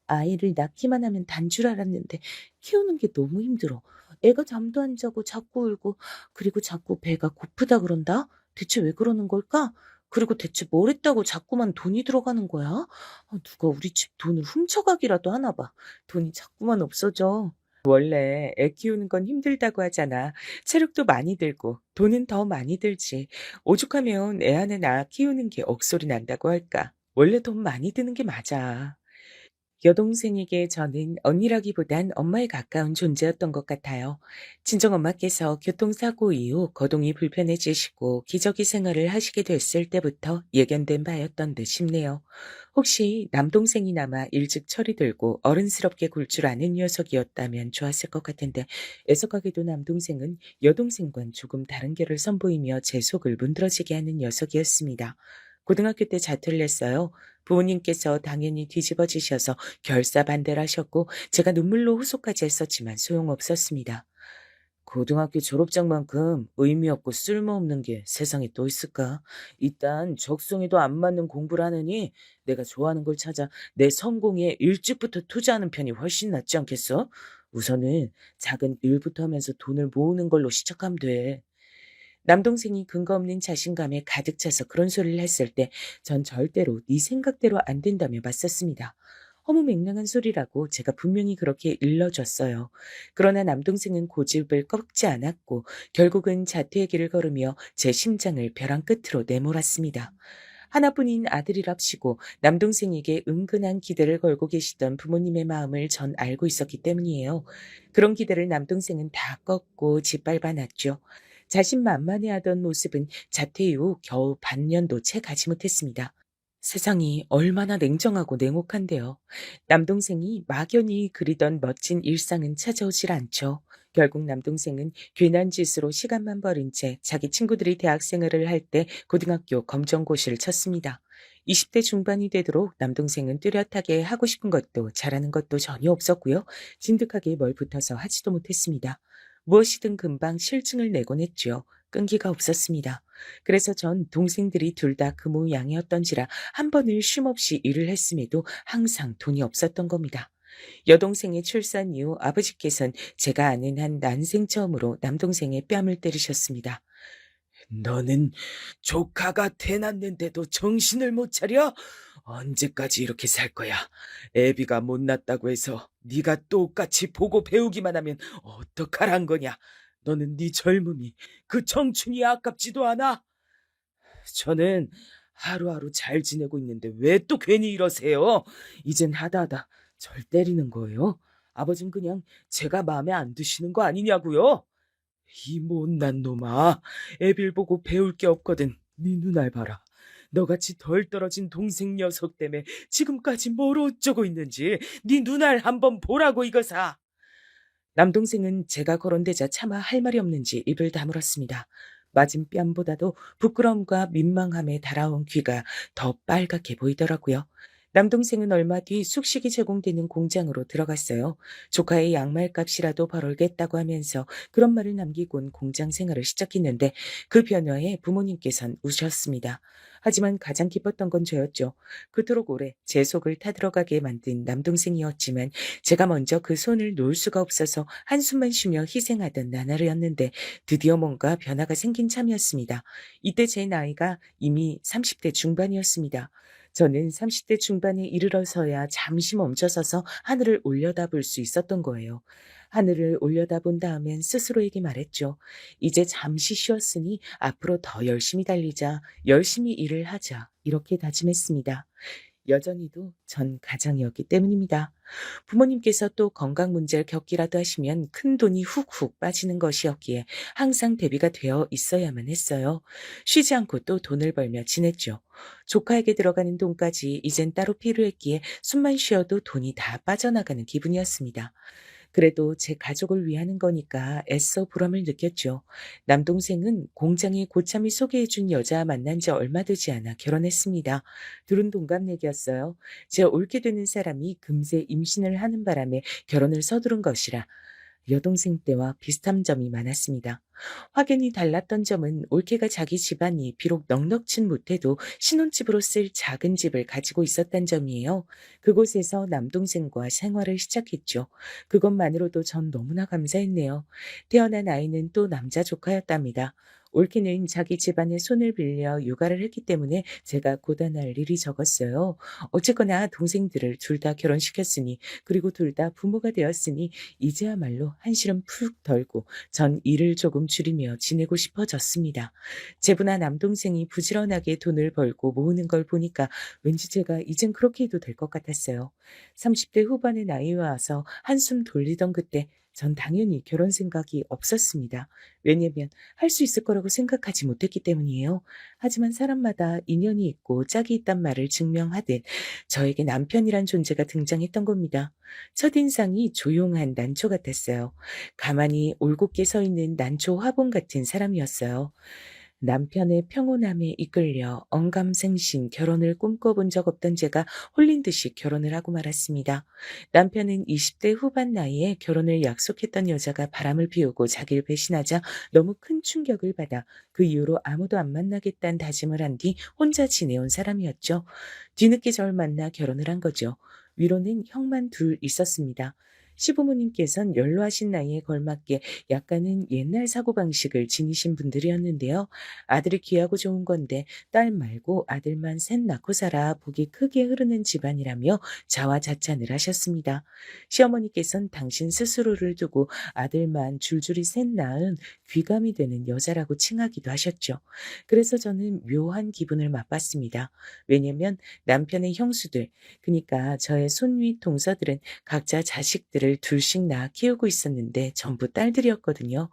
아이를 낳기만 하면 단 줄 알았는데 키우는 게 너무 힘들어. 애가 잠도 안 자고 자꾸 울고 그리고 자꾸 배가 고프다 그런다? 대체 왜 그러는 걸까? 그리고 대체 뭘 했다고 자꾸만 돈이 들어가는 거야? 누가 우리 집 돈을 훔쳐가기라도 하나 봐. 돈이 자꾸만 없어져. 원래 애 키우는 건 힘들다고 하잖아. 체력도 많이 들고 돈은 더 많이 들지. 오죽하면 애 하나 낳아 키우는 게 억소리 난다고 할까. 원래 돈 많이 드는 게 맞아. 여동생에게 저는 언니라기보단 엄마에 가까운 존재였던 것 같아요. 친정엄마께서 교통사고 이후 거동이 불편해지시고 기저귀 생활을 하시게 됐을 때부터 예견된 바였던 듯 싶네요. 혹시 남동생이나마 일찍 철이 들고 어른스럽게 굴 줄 아는 녀석이었다면 좋았을 것 같은데 애석하게도 남동생은 여동생과는 조금 다른 결을 선보이며 제 속을 문드러지게 하는 녀석이었습니다. 고등학교 때 자퇴를 했어요. 부모님께서 당연히 뒤집어지셔서 결사반대를 하셨고 제가 눈물로 호소까지 했었지만 소용없었습니다. 고등학교 졸업장만큼 의미 없고 쓸모없는 게 세상에 또 있을까? 일단 적성에도 안 맞는 공부를 하느니 내가 좋아하는 걸 찾아 내 성공에 일찍부터 투자하는 편이 훨씬 낫지 않겠어? 우선은 작은 일부터 하면서 돈을 모으는 걸로 시작하면 돼. 남동생이 근거 없는 자신감에 가득 차서 그런 소리를 했을 때 전 절대로 네 생각대로 안 된다며 맞섰습니다. 허무맹랑한 소리라고 제가 분명히 그렇게 일러줬어요. 그러나 남동생은 고집을 꺾지 않았고 결국은 자퇴의 길을 걸으며 제 심장을 벼랑 끝으로 내몰았습니다. 하나뿐인 아들이랍시고 남동생에게 은근한 기대를 걸고 계시던 부모님의 마음을 전 알고 있었기 때문이에요. 그런 기대를 남동생은 다 꺾고 짓밟아 놨죠. 자신만만해하던 모습은 자퇴 이후 겨우 반년도 채 가지 못했습니다. 세상이 얼마나 냉정하고 냉혹한데요. 남동생이 막연히 그리던 멋진 일상은 찾아오질 않죠. 결국 남동생은 괜한 짓으로 시간만 버린 채 자기 친구들이 대학 생활을 할 때 고등학교 검정고시를 쳤습니다. 20대 중반이 되도록 남동생은 뚜렷하게 하고 싶은 것도 잘하는 것도 전혀 없었고요. 진득하게 뭘 붙어서 하지도 못했습니다. 무엇이든 금방 실증을 내곤 했죠. 끈기가 없었습니다. 그래서 전 동생들이 둘 다 그 모양이었던지라 한 번을 쉼없이 일을 했음에도 항상 돈이 없었던 겁니다. 여동생의 출산 이후 아버지께선 제가 아는 한 난생 처음으로 남동생의 뺨을 때리셨습니다. 너는 조카가 태어났는데도 정신을 못 차려? 언제까지 이렇게 살 거야? 애비가 못났다고 해서 네가 똑같이 보고 배우기만 하면 어떡하란 거냐? 너는 네 젊음이, 그 청춘이 아깝지도 않아? 저는 하루하루 잘 지내고 있는데 왜 또 괜히 이러세요? 이젠 하다하다 절 때리는 거예요? 아버진 그냥 제가 마음에 안 드시는 거 아니냐고요? 이 못난 놈아, 애빌 보고 배울 게 없거든. 네 눈알 봐라. 너같이 덜 떨어진 동생 녀석 때문에 지금까지 뭘 어쩌고 있는지 네 눈알 한번 보라고 이거사. 남동생은 제가 거론되자 차마 할 말이 없는지 입을 다물었습니다. 맞은 뺨보다도 부끄러움과 민망함에 달아온 귀가 더 빨갛게 보이더라고요. 남동생은 얼마 뒤 숙식이 제공되는 공장으로 들어갔어요. 조카의 양말값이라도 벌어겠다고 하면서 그런 말을 남기곤 공장 생활을 시작했는데 그 변화에 부모님께선 우셨습니다. 하지만 가장 기뻤던 건 저였죠. 그토록 오래 제 속을 타들어가게 만든 남동생이었지만 제가 먼저 그 손을 놓을 수가 없어서 한숨만 쉬며 희생하던 나날이었는데 드디어 뭔가 변화가 생긴 참이었습니다. 이때 제 나이가 이미 30대 중반이었습니다. 저는 30대 중반에 이르러서야 잠시 멈춰서서 하늘을 올려다볼 수 있었던 거예요. 하늘을 올려다본 다음엔 스스로에게 말했죠. 이제 잠시 쉬었으니 앞으로 더 열심히 달리자, 열심히 일을 하자, 이렇게 다짐했습니다. 여전히도 전 가장이었기 때문입니다. 부모님께서 또 건강 문제를 겪기라도 하시면 큰 돈이 훅훅 빠지는 것이었기에 항상 대비가 되어 있어야만 했어요. 쉬지 않고 또 돈을 벌며 지냈죠. 조카에게 들어가는 돈까지 이젠 따로 필요했기에 숨만 쉬어도 돈이 다 빠져나가는 기분이었습니다. 그래도 제 가족을 위하는 거니까 애써 보람을 느꼈죠. 남동생은 공장에 고참이 소개해준 여자 만난 지 얼마 되지 않아 결혼했습니다. 둘은 동갑내기였어요. 제 옳게 되는 사람이 금세 임신을 하는 바람에 결혼을 서두른 것이라 여동생 때와 비슷한 점이 많았습니다. 확연히 달랐던 점은 올케가 자기 집안이 비록 넉넉진 못해도 신혼집으로 쓸 작은 집을 가지고 있었단 점이에요. 그곳에서 남동생과 생활을 시작했죠. 그것만으로도 전 너무나 감사했네요. 태어난 아이는 또 남자 조카였답니다. 올케는 자기 집안의 손을 빌려 육아를 했기 때문에 제가 고단할 일이 적었어요. 어쨌거나 동생들을 둘 다 결혼시켰으니 그리고 둘 다 부모가 되었으니 이제야말로 한시름 푹 덜고 전 일을 조금 줄이며 지내고 싶어졌습니다. 제부나 남동생이 부지런하게 돈을 벌고 모으는 걸 보니까 왠지 제가 이젠 그렇게 해도 될 것 같았어요. 30대 후반의 나이에 와서 한숨 돌리던 그때 전 당연히 결혼 생각이 없었습니다. 왜냐면 할 수 있을 거라고 생각하지 못했기 때문이에요. 하지만 사람마다 인연이 있고 짝이 있단 말을 증명하듯 저에게 남편이란 존재가 등장했던 겁니다. 첫인상이 조용한 난초 같았어요. 가만히 올곧게 서 있는 난초 화분 같은 사람이었어요. 남편의 평온함에 이끌려 언감생신 결혼을 꿈꿔본 적 없던 제가 홀린 듯이 결혼을 하고 말았습니다. 남편은 20대 후반 나이에 결혼을 약속했던 여자가 바람을 피우고 자기를 배신하자 너무 큰 충격을 받아 그 이후로 아무도 안 만나겠다는 다짐을 한 뒤 혼자 지내온 사람이었죠. 뒤늦게 저를 만나 결혼을 한 거죠. 위로는 형만 둘 있었습니다. 시부모님께선 연로하신 나이에 걸맞게 약간은 옛날 사고방식을 지니신 분들이었는데요. 아들이 귀하고 좋은 건데 딸 말고 아들만 셋 낳고 살아 복이 크게 흐르는 집안이라며 자화자찬을 하셨습니다. 시어머니께선 당신 스스로를 두고 아들만 줄줄이 셋 낳은 귀감이 되는 여자라고 칭하기도 하셨죠. 그래서 저는 묘한 기분을 맛봤습니다. 왜냐면 남편의 형수들, 그러니까 저의 손위 동서들은 각자 자식들을 둘씩 낳아 키우고 있었는데 전부 딸들이었거든요.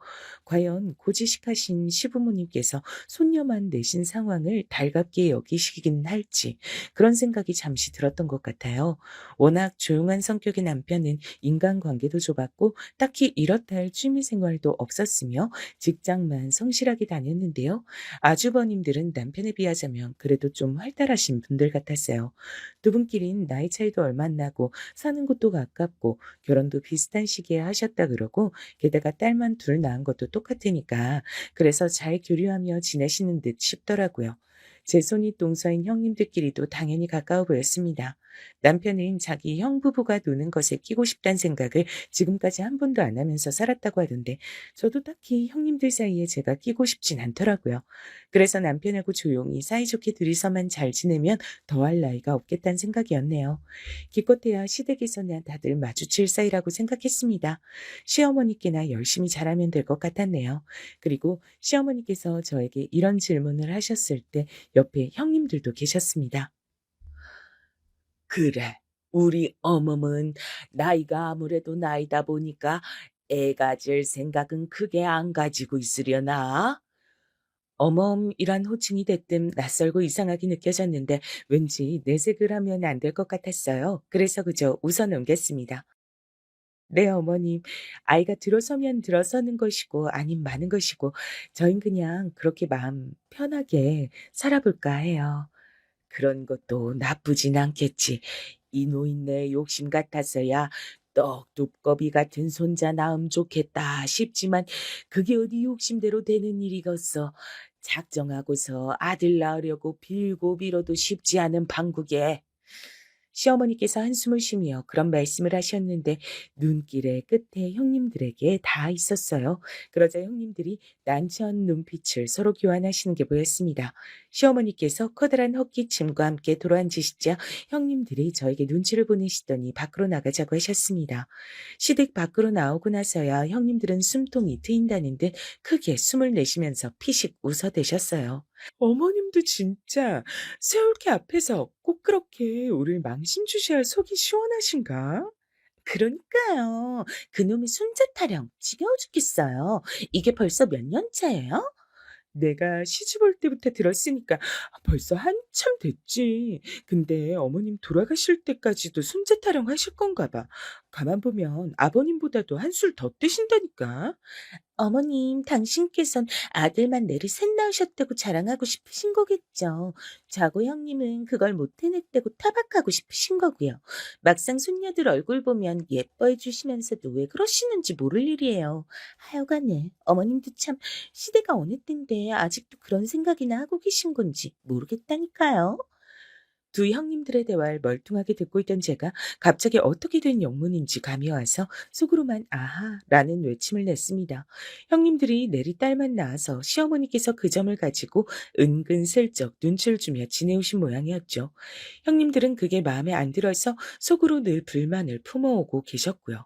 과연 고지식하신 시부모님께서 손녀만 내신 상황을 달갑게 여기시긴 할지 그런 생각이 잠시 들었던 것 같아요. 워낙 조용한 성격의 남편은 인간관계도 좁았고 딱히 이렇다 할 취미생활도 없었으며 직장만 성실하게 다녔는데요. 아주버님들은 남편에 비하자면 그래도 좀 활달하신 분들 같았어요. 두 분끼린 나이 차이도 얼마 안 나고 사는 곳도 가깝고 결혼도 비슷한 시기에 하셨다 그러고 게다가 딸만 둘 낳은 것도 똑같으니까 그래서 잘 교류하며 지내시는 듯 싶더라고요. 제 손이 동서인 형님들끼리도 당연히 가까워 보였습니다. 남편은 자기 형 부부가 노는 것에 끼고 싶다는 생각을 지금까지 한 번도 안 하면서 살았다고 하던데 저도 딱히 형님들 사이에 제가 끼고 싶진 않더라고요. 그래서 남편하고 조용히 사이좋게 둘이서만 잘 지내면 더할 나위가 없겠다는 생각이었네요. 기껏해야 시댁에서나 다들 마주칠 사이라고 생각했습니다. 시어머니께나 열심히 잘하면 될 것 같았네요. 그리고 시어머니께서 저에게 이런 질문을 하셨을 때 옆에 형님들도 계셨습니다. 그래, 우리 어멈은 나이가 아무래도 나이다 보니까 애 가질 생각은 크게 안 가지고 있으려나? 어멈이란 호칭이 대뜸 낯설고 이상하게 느껴졌는데 왠지 내색을 하면 안 될 것 같았어요. 그래서 그저 웃어 넘겼습니다. 네, 어머님. 아이가 들어서면 들어서는 것이고 아님 마는 것이고 저흰 그냥 그렇게 마음 편하게 살아볼까 해요. 그런 것도 나쁘진 않겠지. 이 노인네 욕심 같아서야 떡 두꺼비 같은 손자 낳음 좋겠다 싶지만 그게 어디 욕심대로 되는 일이겠어. 작정하고서 아들 낳으려고 빌고 빌어도 쉽지 않은 판국에. 시어머니께서 한숨을 쉬며 그런 말씀을 하셨는데 눈길의 끝에 형님들에게 다 있었어요. 그러자 형님들이 난처한 눈빛을 서로 교환하시는 게 보였습니다. 시어머니께서 커다란 헛기침과 함께 돌아앉으시자 형님들이 저에게 눈치를 보내시더니 밖으로 나가자고 하셨습니다. 시댁 밖으로 나오고 나서야 형님들은 숨통이 트인다는 듯 크게 숨을 내쉬면서 피식 웃어대셨어요. 어머님도 진짜 새올케 앞에서 꼭 그렇게 우릴 망신 주셔야 속이 시원하신가? 그러니까요. 그놈의 손자 타령 지겨워 죽겠어요. 이게 벌써 몇 년째예요? 내가 시집 올 때부터 들었으니까 벌써 한참 됐지. 근데 어머님 돌아가실 때까지도 손자 타령하실 건가 봐. 가만 보면 아버님보다도 한술 더 뜨신다니까. 어머님, 당신께선 아들만 내리 셋 낳으셨다고 자랑하고 싶으신 거겠죠. 자고 형님은 그걸 못 해냈다고 타박하고 싶으신 거고요. 막상 손녀들 얼굴 보면 예뻐해 주시면서도 왜 그러시는지 모를 일이에요. 하여간에 어머님도 참 시대가 어느 때인데 아직도 그런 생각이나 하고 계신 건지 모르겠다니까요. 두 형님들의 대화를 멀뚱하게 듣고 있던 제가 갑자기 어떻게 된 영문인지 감이 와서 속으로만 아하라는 외침을 냈습니다. 형님들이 내리 딸만 낳아서 시어머니께서 그 점을 가지고 은근슬쩍 눈치를 주며 지내오신 모양이었죠. 형님들은 그게 마음에 안 들어서 속으로 늘 불만을 품어오고 계셨고요.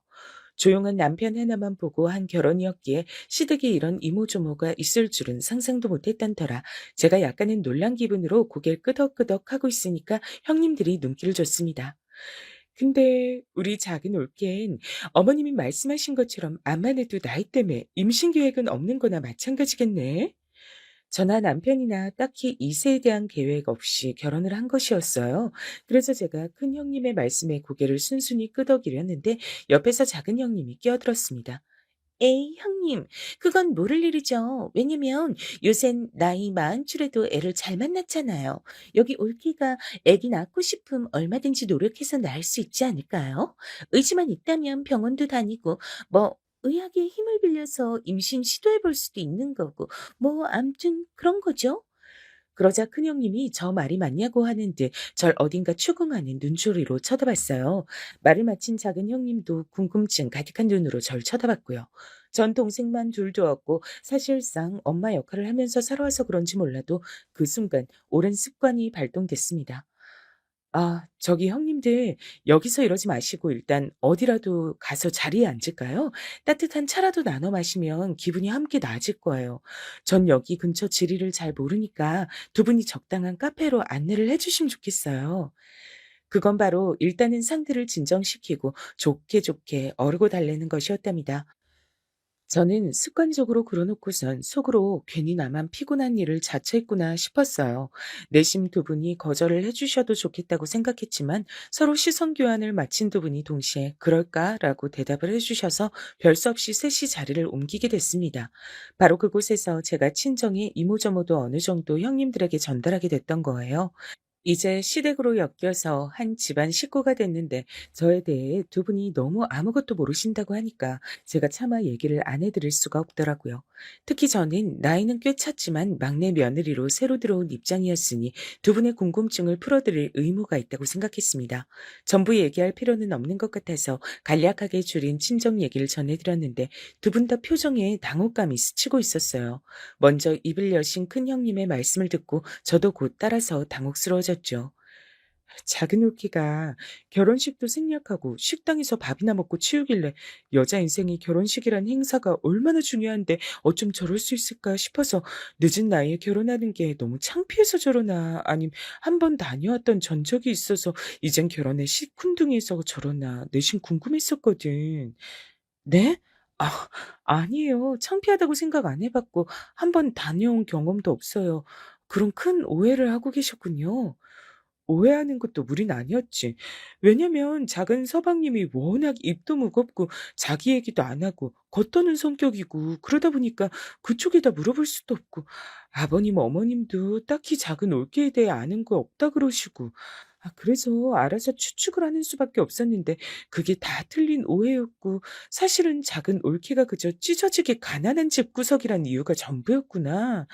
조용한 남편 하나만 보고 한 결혼이었기에 시댁에 이런 이모저모가 있을 줄은 상상도 못했던 터라 제가 약간은 놀란 기분으로 고개를 끄덕끄덕 하고 있으니까 형님들이 눈길을 줬습니다. 근데 우리 작은 올케엔 어머님이 말씀하신 것처럼 암만 해도 나이 때문에 임신 계획은 없는 거나 마찬가지겠네. 저나 남편이나 딱히 이세에 대한 계획 없이 결혼을 한 것이었어요. 그래서 제가 큰 형님의 말씀에 고개를 순순히 끄덕이려는데 옆에서 작은 형님이 끼어들었습니다. 에이, 형님, 그건 모를 일이죠. 왜냐면 요샌 나이 마흔줄에도 애를 잘 만났잖아요. 여기 올기가 애기 낳고 싶음 얼마든지 노력해서 낳을 수 있지 않을까요? 의지만 있다면 병원도 다니고, 뭐, 의학의 힘을 빌려서 임신 시도해 볼 수도 있는 거고, 뭐, 암튼 그런 거죠. 그러자 큰형님이 저 말이 맞냐고 하는 듯 절 어딘가 추궁하는 눈초리로 쳐다봤어요. 말을 마친 작은 형님도 궁금증 가득한 눈으로 절 쳐다봤고요. 전 동생만 둘 두었고 사실상 엄마 역할을 하면서 살아와서 그런지 몰라도 그 순간 오랜 습관이 발동됐습니다. 아, 저기 형님들, 여기서 이러지 마시고 일단 어디라도 가서 자리에 앉을까요? 따뜻한 차라도 나눠 마시면 기분이 함께 나아질 거예요. 전 여기 근처 지리를 잘 모르니까 두 분이 적당한 카페로 안내를 해주시면 좋겠어요. 그건 바로 일단은 상대를 진정시키고 좋게 좋게 어르고 달래는 것이었답니다. 저는 습관적으로 그러놓고선 속으로 괜히 나만 피곤한 일을 자처했구나 싶었어요. 내심 두 분이 거절을 해주셔도 좋겠다고 생각했지만 서로 시선 교환을 마친 두 분이 동시에 그럴까라고 대답을 해주셔서 별 수 없이 셋이 자리를 옮기게 됐습니다. 바로 그곳에서 제가 친정의 이모저모도 어느 정도 형님들에게 전달하게 됐던 거예요. 이제 시댁으로 엮여서 한 집안 식구가 됐는데 저에 대해 두 분이 너무 아무것도 모르신다고 하니까 제가 차마 얘기를 안 해드릴 수가 없더라고요. 특히 저는 나이는 꽤 찼지만 막내 며느리로 새로 들어온 입장이었으니 두 분의 궁금증을 풀어드릴 의무가 있다고 생각했습니다. 전부 얘기할 필요는 없는 것 같아서 간략하게 줄인 친정 얘기를 전해드렸는데 두 분 다 표정에 당혹감이 스치고 있었어요. 먼저 입을 여신 큰형님의 말씀을 듣고 저도 곧 따라서 당혹스러워졌죠. 작은 울기가 결혼식도 생략하고 식당에서 밥이나 먹고 치우길래 여자 인생이 결혼식이란 행사가 얼마나 중요한데 어쩜 저럴 수 있을까 싶어서 늦은 나이에 결혼하는 게 너무 창피해서 저러나 아님 한 번 다녀왔던 전적이 있어서 이젠 결혼에 시큰둥해서 저러나 내심 궁금했었거든. 네? 아, 아니에요. 창피하다고 생각 안 해봤고 한 번 다녀온 경험도 없어요. 그런 큰 오해를 하고 계셨군요. 오해하는 것도 무리는 아니었지. 왜냐면 작은 서방님이 워낙 입도 무겁고 자기 얘기도 안 하고 겉도는 성격이고 그러다 보니까 그쪽에다 물어볼 수도 없고 아버님 어머님도 딱히 작은 올케에 대해 아는 거 없다 그러시고 그래서 알아서 추측을 하는 수밖에 없었는데 그게 다 틀린 오해였고 사실은 작은 올케가 그저 찢어지게 가난한 집구석이란 이유가 전부였구나.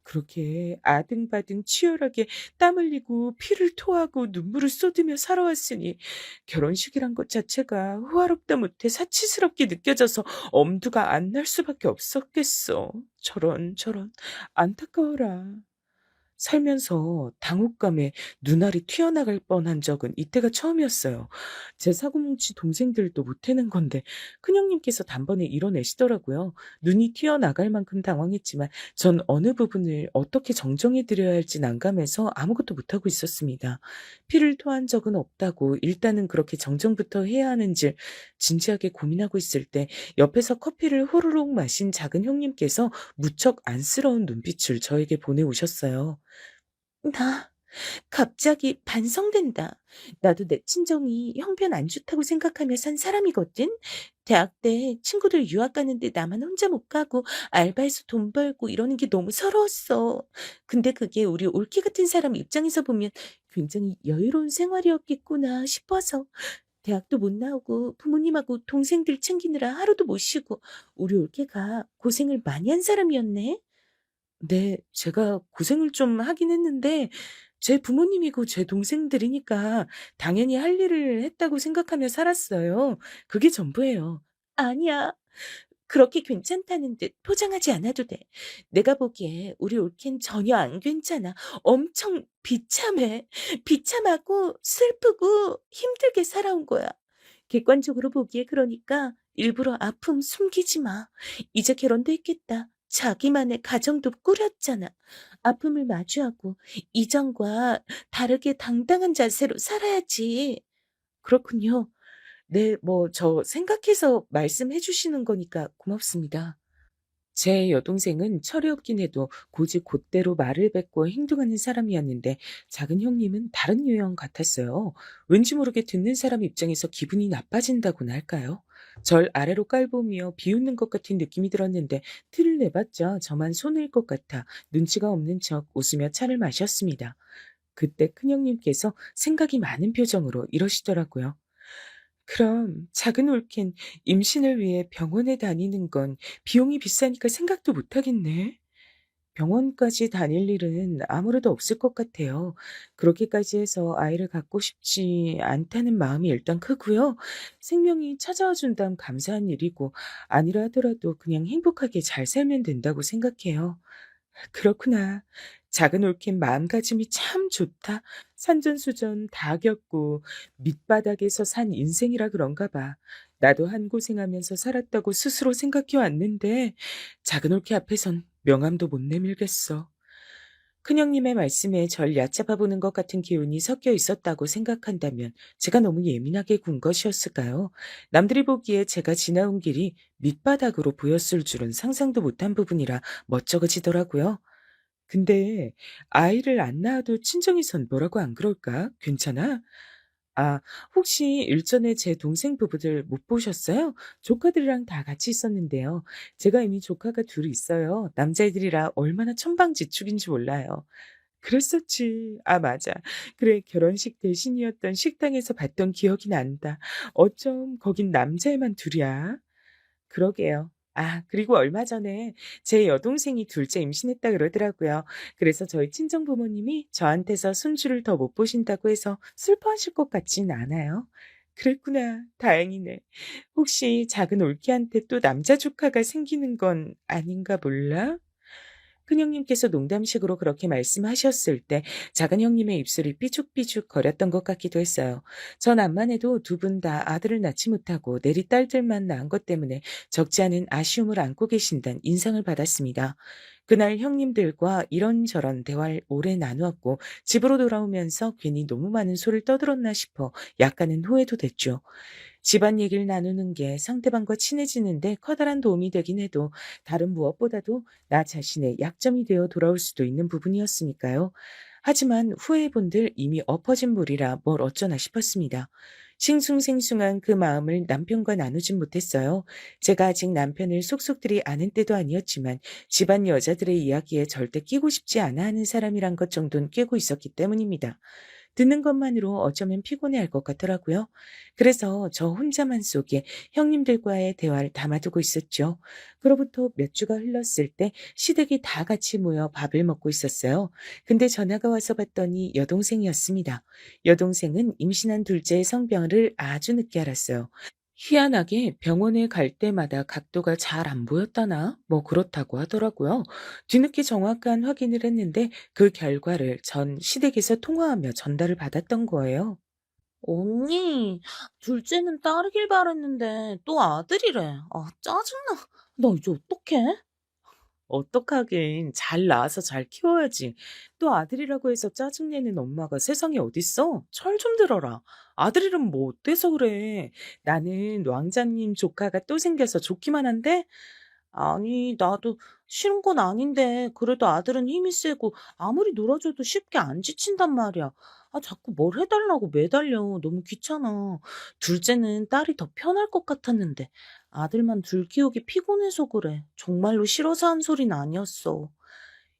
그렇게 아등바등 치열하게 땀 흘리고 피를 토하고 눈물을 쏟으며 살아왔으니 결혼식이란 것 자체가 호화롭다 못해 사치스럽게 느껴져서 엄두가 안 날 수밖에 없었겠어. 저런 저런 안타까워라. 살면서 당혹감에 눈알이 튀어나갈 뻔한 적은 이때가 처음이었어요. 제 사고뭉치 동생들도 못해낸 건데 큰형님께서 단번에 이뤄내시더라고요. 눈이 튀어나갈 만큼 당황했지만 전 어느 부분을 어떻게 정정해 드려야 할지 난감해서 아무것도 못하고 있었습니다. 피를 토한 적은 없다고 일단은 그렇게 정정부터 해야 하는지 진지하게 고민하고 있을 때 옆에서 커피를 호로록 마신 작은 형님께서 무척 안쓰러운 눈빛을 저에게 보내오셨어요. 나 갑자기 반성된다. 나도 내 친정이 형편 안 좋다고 생각하며 산 사람이거든. 대학 때 친구들 유학 가는데 나만 혼자 못 가고 알바해서 돈 벌고 이러는 게 너무 서러웠어. 근데 그게 우리 올케 같은 사람 입장에서 보면 굉장히 여유로운 생활이었겠구나 싶어서 대학도 못 나오고 부모님하고 동생들 챙기느라 하루도 못 쉬고 우리 올케가 고생을 많이 한 사람이었네. 네. 제가 고생을 좀 하긴 했는데 제 부모님이고 제 동생들이니까 당연히 할 일을 했다고 생각하며 살았어요. 그게 전부예요. 아니야. 그렇게 괜찮다는 듯 포장하지 않아도 돼. 내가 보기에 우리 올케는 전혀 안 괜찮아. 엄청 비참해. 비참하고 슬프고 힘들게 살아온 거야. 객관적으로 보기에 그러니까 일부러 아픔 숨기지 마. 이제 결혼도 했겠다. 자기만의 가정도 꾸렸잖아. 아픔을 마주하고 이전과 다르게 당당한 자세로 살아야지. 그렇군요. 네, 저 생각해서 말씀해 주시는 거니까 고맙습니다. 제 여동생은 철이 없긴 해도 고집 곧대로 말을 뱉고 행동하는 사람이었는데 작은 형님은 다른 유형 같았어요. 왠지 모르게 듣는 사람 입장에서 기분이 나빠진다고나 할까요? 절 아래로 깔보며 비웃는 것 같은 느낌이 들었는데 티를 내봤자 저만 손해일 것 같아 눈치가 없는 척 웃으며 차를 마셨습니다. 그때 큰형님께서 생각이 많은 표정으로 이러시더라고요. 그럼 작은 올케는 임신을 위해 병원에 다니는 건 비용이 비싸니까 생각도 못 하겠네. 병원까지 다닐 일은 아무래도 없을 것 같아요. 그렇게까지 해서 아이를 갖고 싶지 않다는 마음이 일단 크고요. 생명이 찾아와 준다면 감사한 일이고 아니라 하더라도 그냥 행복하게 잘 살면 된다고 생각해요. 그렇구나. 작은 올케 마음가짐이 참 좋다. 산전수전 다 겪고 밑바닥에서 산 인생이라 그런가 봐. 나도 한 고생하면서 살았다고 스스로 생각해 왔는데 작은 올케 앞에선 명함도 못 내밀겠어. 큰형님의 말씀에 절 얕잡아 보는 것 같은 기운이 섞여 있었다고 생각한다면 제가 너무 예민하게 군 것이었을까요? 남들이 보기에 제가 지나온 길이 밑바닥으로 보였을 줄은 상상도 못한 부분이라 멋쩍어지더라고요. 근데 아이를 안 낳아도 친정에선 뭐라고 안 그럴까? 괜찮아? 아, 혹시 일전에 제 동생 부부들 못 보셨어요? 조카들이랑 다 같이 있었는데요. 제가 이미 조카가 둘 있어요. 남자애들이라 얼마나 천방지축인지 몰라요. 그랬었지. 아, 맞아. 그래, 결혼식 대신이었던 식당에서 봤던 기억이 난다. 어쩜 거긴 남자애만 둘이야? 그러게요. 아, 그리고 얼마 전에 제 여동생이 둘째 임신했다 그러더라고요. 그래서 저희 친정 부모님이 저한테서 손주를 더 못 보신다고 해서 슬퍼하실 것 같진 않아요. 그랬구나. 다행이네. 혹시 작은 올케한테 또 남자 조카가 생기는 건 아닌가 몰라? 큰형님께서 농담식으로 그렇게 말씀하셨을 때 작은 형님의 입술이 삐죽삐죽 거렸던 것 같기도 했어요. 전 암만 해도 두 분 다 아들을 낳지 못하고 내리 딸들만 낳은 것 때문에 적지 않은 아쉬움을 안고 계신다는 인상을 받았습니다. 그날 형님들과 이런저런 대화를 오래 나누었고 집으로 돌아오면서 괜히 너무 많은 소리를 떠들었나 싶어 약간은 후회도 됐죠. 집안 얘기를 나누는 게 상대방과 친해지는데 커다란 도움이 되긴 해도 다른 무엇보다도 나 자신의 약점이 되어 돌아올 수도 있는 부분이었으니까요. 하지만 후회해본들 이미 엎어진 물이라 뭘 어쩌나 싶었습니다. 싱숭생숭한 그 마음을 남편과 나누진 못했어요. 제가 아직 남편을 속속들이 아는 때도 아니었지만 집안 여자들의 이야기에 절대 끼고 싶지 않아 하는 사람이란 것 정도는 꿰고 있었기 때문입니다. 듣는 것만으로 어쩌면 피곤해할 것 같더라고요. 그래서 저 혼자만 속에 형님들과의 대화를 담아두고 있었죠. 그로부터 몇 주가 흘렀을 때 시댁이 다 같이 모여 밥을 먹고 있었어요. 근데 전화가 와서 봤더니 여동생이었습니다. 여동생은 임신한 둘째의 성병을 아주 늦게 알았어요. 희한하게 병원에 갈 때마다 각도가 잘 안 보였다나? 뭐 그렇다고 하더라고요. 뒤늦게 정확한 확인을 했는데 그 결과를 전 시댁에서 통화하며 전달을 받았던 거예요. 언니, 둘째는 딸이길 바랬는데 또 아들이래. 아, 짜증나. 나 이제 어떡해? 어떡하긴 잘 낳아서 잘 키워야지. 또 아들이라고 해서 짜증내는 엄마가 세상에 어딨어? 철 좀 들어라. 아들이라면 뭐 어때서 그래? 나는 왕자님 조카가 또 생겨서 좋기만 한데 아니, 나도 싫은 건 아닌데, 그래도 아들은 힘이 세고, 아무리 놀아줘도 쉽게 안 지친단 말이야. 아, 자꾸 뭘 해달라고 매달려. 너무 귀찮아. 둘째는 딸이 더 편할 것 같았는데, 아들만 둘 키우기 피곤해서 그래. 정말로 싫어서 한 소린 아니었어.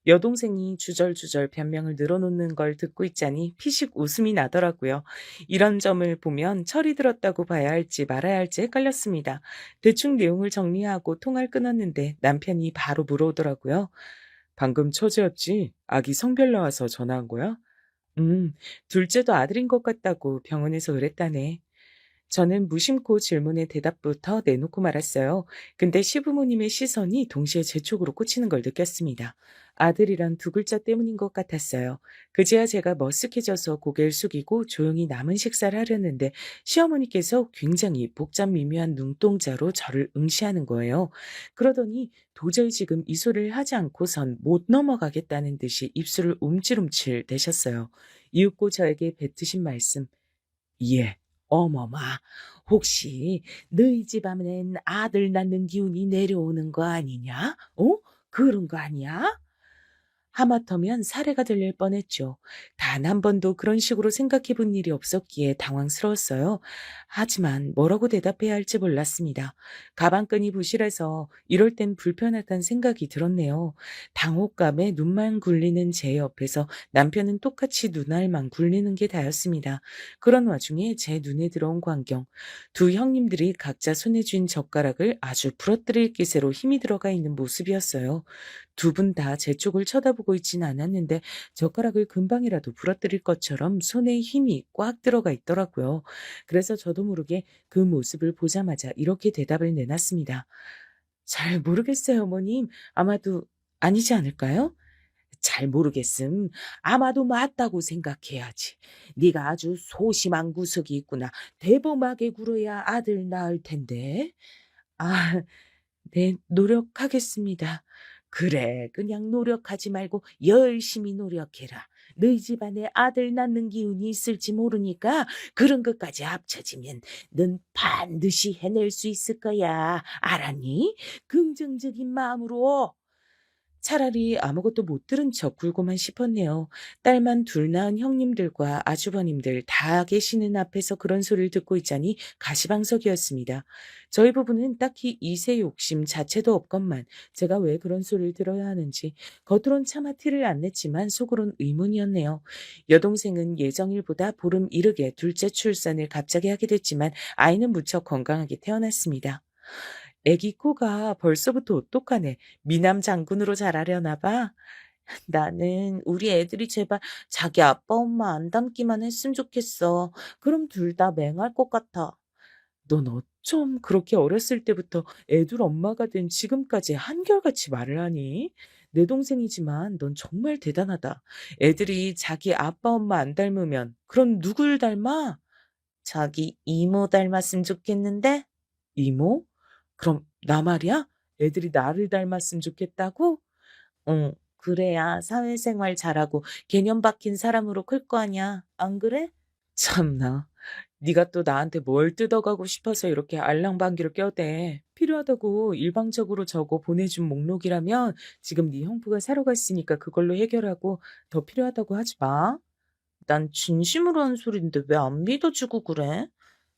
여동생이 주절주절 변명을 늘어놓는 걸 듣고 있자니 피식 웃음이 나더라고요. 이런 점을 보면 철이 들었다고 봐야 할지 말아야 할지 헷갈렸습니다. 대충 내용을 정리하고 통화를 끊었는데 남편이 바로 물어오더라고요. 방금 처제였지? 아기 성별 나와서 전화한 거야? 음, 둘째도 아들인 것 같다고 병원에서 그랬다네. 저는 무심코 질문의 대답부터 내놓고 말았어요. 근데 시부모님의 시선이 동시에 제 쪽으로 꽂히는 걸 느꼈습니다. 아들이란 두 글자 때문인 것 같았어요. 그제야 제가 머쓱해져서 고개를 숙이고 조용히 남은 식사를 하려는데 시어머니께서 굉장히 복잡 미묘한 눈동자로 저를 응시하는 거예요. 그러더니 도저히 지금 이 소리를 하지 않고선 못 넘어가겠다는 듯이 입술을 움찔움찔 대셨어요. 이윽고 저에게 뱉으신 말씀. 예. 어머마, 혹시 너희 집 안엔 아들 낳는 기운이 내려오는 거 아니냐? 어? 그런 거 아니야? 하마터면 사례가 들릴 뻔했죠. 단 한 번도 그런 식으로 생각해 본 일이 없었기에 당황스러웠어요. 하지만 뭐라고 대답해야 할지 몰랐습니다. 가방끈이 부실해서 이럴 땐 불편하다는 생각이 들었네요. 당혹감에 눈만 굴리는 제 옆에서 남편은 똑같이 눈알만 굴리는 게 다였습니다. 그런 와중에 제 눈에 들어온 광경. 두 형님들이 각자 손에 쥔 젓가락을 아주 부러뜨릴 기세로 힘이 들어가 있는 모습이었어요. 두 분 다 제 쪽을 쳐다보고 있진 않았는데 젓가락을 금방이라도 부러뜨릴 것처럼 손에 힘이 꽉 들어가 있더라고요. 그래서 저도 모르게 그 모습을 보자마자 이렇게 대답을 내놨습니다. 잘 모르겠어요, 어머님. 아마도 아니지 않을까요? 잘 모르겠음. 아마도 맞다고 생각해야지. 네가 아주 소심한 구석이 있구나. 대범하게 굴어야 아들 낳을 텐데. 아, 네, 노력하겠습니다. 그래, 그냥 노력하지 말고 열심히 노력해라. 너희 집안에 아들 낳는 기운이 있을지 모르니까 그런 것까지 합쳐지면 넌 반드시 해낼 수 있을 거야. 알았니? 긍정적인 마음으로. 차라리 아무것도 못 들은 척 굴고만 싶었네요. 딸만 둘 낳은 형님들과 아주버님들 다 계시는 앞에서 그런 소리를 듣고 있자니 가시방석이었습니다. 저희 부부는 딱히 이세 욕심 자체도 없건만 제가 왜 그런 소리를 들어야 하는지 겉으론 차마 티를 안 냈지만 속으론 의문이었네요. 여동생은 예정일보다 보름 이르게 둘째 출산을 갑자기 하게 됐지만 아이는 무척 건강하게 태어났습니다. 애기 코가 벌써부터 오똑하네. 미남 장군으로 자라려나 봐. 나는 우리 애들이 제발 자기 아빠 엄마 안 닮기만 했으면 좋겠어. 그럼 둘 다 맹할 것 같아. 넌 어쩜 그렇게 어렸을 때부터 애들 엄마가 된 지금까지 한결같이 말을 하니? 내 동생이지만 넌 정말 대단하다. 애들이 자기 아빠 엄마 안 닮으면 그럼 누굴 닮아? 자기 이모 닮았으면 좋겠는데? 이모? 그럼 나 말이야? 애들이 나를 닮았으면 좋겠다고? 응. 그래야 사회생활 잘하고 개념 박힌 사람으로 클 거 아니야. 안 그래? 참나. 네가 또 나한테 뭘 뜯어가고 싶어서 이렇게 알랑방귀를 껴대. 필요하다고 일방적으로 적어 보내준 목록이라면 지금 네 형부가 사러 갔으니까 그걸로 해결하고 더 필요하다고 하지 마. 난 진심으로 한 소린데 왜 안 믿어주고 그래?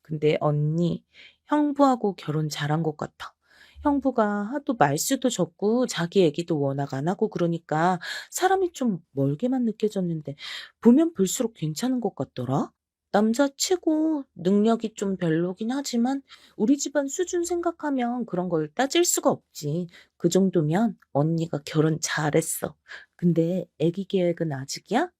근데 언니, 형부하고 결혼 잘한 것 같아. 형부가 하도 말수도 적고 자기 얘기도 워낙 안 하고 그러니까 사람이 좀 멀게만 느껴졌는데 보면 볼수록 괜찮은 것 같더라. 남자치고 능력이 좀 별로긴 하지만 우리 집안 수준 생각하면 그런 걸 따질 수가 없지. 그 정도면 언니가 결혼 잘했어. 근데 애기 계획은 아직이야?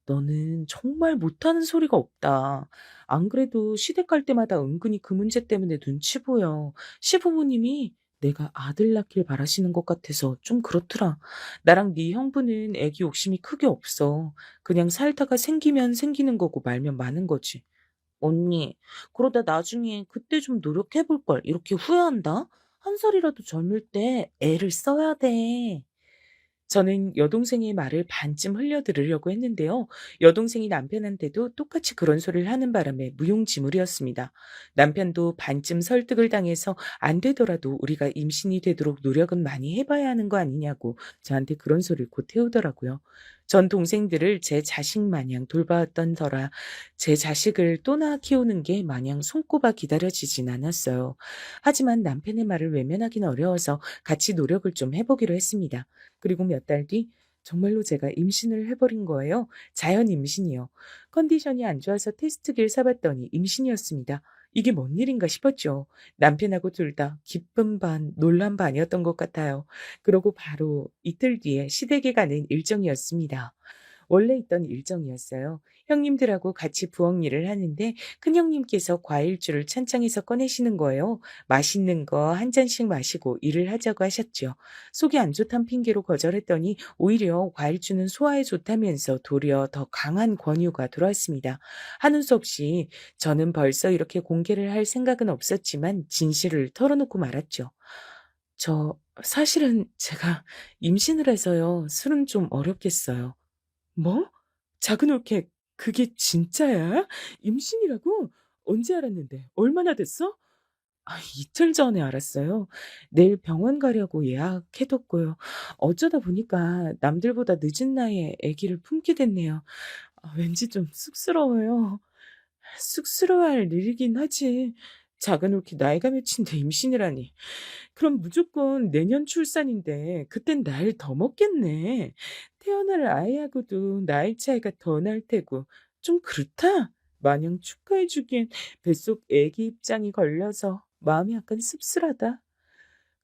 너는 정말 못하는 소리가 없다. 안 그래도 시댁 갈 때마다 은근히 그 문제 때문에 눈치 보여. 시부모님이 내가 아들 낳길 바라시는 것 같아서 좀 그렇더라. 나랑 네 형부는 애기 욕심이 크게 없어. 그냥 살다가 생기면 생기는 거고 말면 마는 거지. 언니, 그러다 나중에 그때 좀 노력해 볼 걸 이렇게 후회한다? 한 살이라도 젊을 때 애를 써야 돼. 저는 여동생의 말을 반쯤 흘려들으려고 했는데요. 여동생이 남편한테도 똑같이 그런 소리를 하는 바람에 무용지물이었습니다. 남편도 반쯤 설득을 당해서 안 되더라도 우리가 임신이 되도록 노력은 많이 해봐야 하는 거 아니냐고 저한테 그런 소리를 곧 해오더라고요. 전 동생들을 제 자식 마냥 돌봐왔던 터라 제 자식을 또 낳아 키우는 게 마냥 손꼽아 기다려지진 않았어요. 하지만 남편의 말을 외면하기는 어려워서 같이 노력을 좀 해보기로 했습니다. 그리고 몇 달 뒤 정말로 제가 임신을 해버린 거예요. 자연 임신이요. 컨디션이 안 좋아서 테스트기를 사봤더니 임신이었습니다. 이게 뭔 일인가 싶었죠. 남편하고 둘 다 기쁨 반, 놀란 반이었던 것 같아요. 그러고 바로 이틀 뒤에 시댁에 가는 일정이었습니다. 원래 있던 일정이었어요. 형님들하고 같이 부엌 일을 하는데 큰형님께서 과일주를 찬장에서 꺼내시는 거예요. 맛있는 거 한 잔씩 마시고 일을 하자고 하셨죠. 속이 안 좋단 핑계로 거절했더니 오히려 과일주는 소화에 좋다면서 도리어 더 강한 권유가 들어왔습니다. 하는 수 없이 저는 벌써 이렇게 공개를 할 생각은 없었지만 진실을 털어놓고 말았죠. 사실은 제가 임신을 해서요. 술은 좀 어렵겠어요. 뭐? 작은 올케 그게 진짜야? 임신이라고? 언제 알았는데? 얼마나 됐어? 이틀 전에 알았어요. 내일 병원 가려고 예약해뒀고요. 어쩌다 보니까 남들보다 늦은 나이에 아기를 품게 됐네요. 왠지 좀 쑥스러워요. 쑥스러워할 일이긴 하지. 작은 올케 나이가 몇인데 임신이라니. 그럼 무조건 내년 출산인데 그땐 나이를 더 먹겠네. 태어날 아이하고도 나이 차이가 더 날 테고 좀 그렇다. 마냥 축하해 주기엔 뱃속 애기 입장이 걸려서 마음이 약간 씁쓸하다.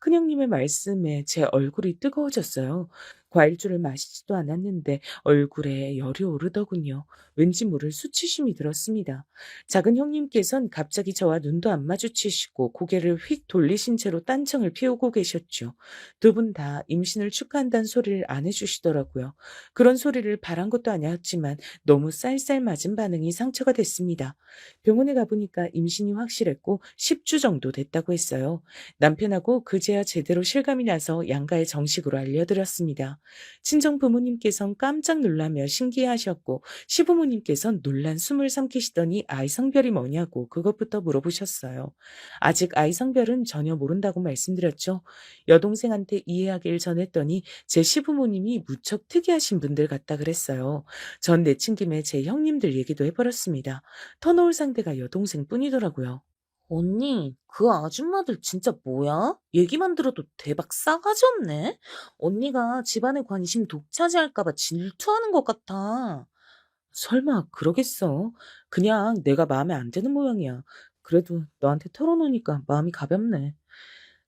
큰형님의 말씀에 제 얼굴이 뜨거워졌어요. 과일주를 마시지도 않았는데 얼굴에 열이 오르더군요. 왠지 모를 수치심이 들었습니다. 작은 형님께선 갑자기 저와 눈도 안 마주치시고 고개를 휙 돌리신 채로 딴청을 피우고 계셨죠. 두 분 다 임신을 축하한다는 소리를 안 해주시더라고요. 그런 소리를 바란 것도 아니었지만 너무 쌀쌀 맞은 반응이 상처가 됐습니다. 병원에 가보니까 임신이 확실했고 10주 정도 됐다고 했어요. 남편하고 그제야 제대로 실감이 나서 양가에 정식으로 알려드렸습니다. 친정 부모님께선 깜짝 놀라며 신기해하셨고 시부모님께선 놀란 숨을 삼키시더니 아이 성별이 뭐냐고 그것부터 물어보셨어요. 아직 아이 성별은 전혀 모른다고 말씀드렸죠. 여동생한테 이해하길 전했더니 제 시부모님이 무척 특이하신 분들 같다 그랬어요. 전 내친 김에 제 형님들 얘기도 해버렸습니다. 터놓을 상대가 여동생뿐이더라고요. 언니, 그 아줌마들 진짜 뭐야? 얘기만 들어도 대박 싸가지 없네? 언니가 집안의 관심 독차지할까봐 질투하는 것 같아. 설마 그러겠어? 그냥 내가 마음에 안 드는 모양이야. 그래도 너한테 털어놓으니까 마음이 가볍네.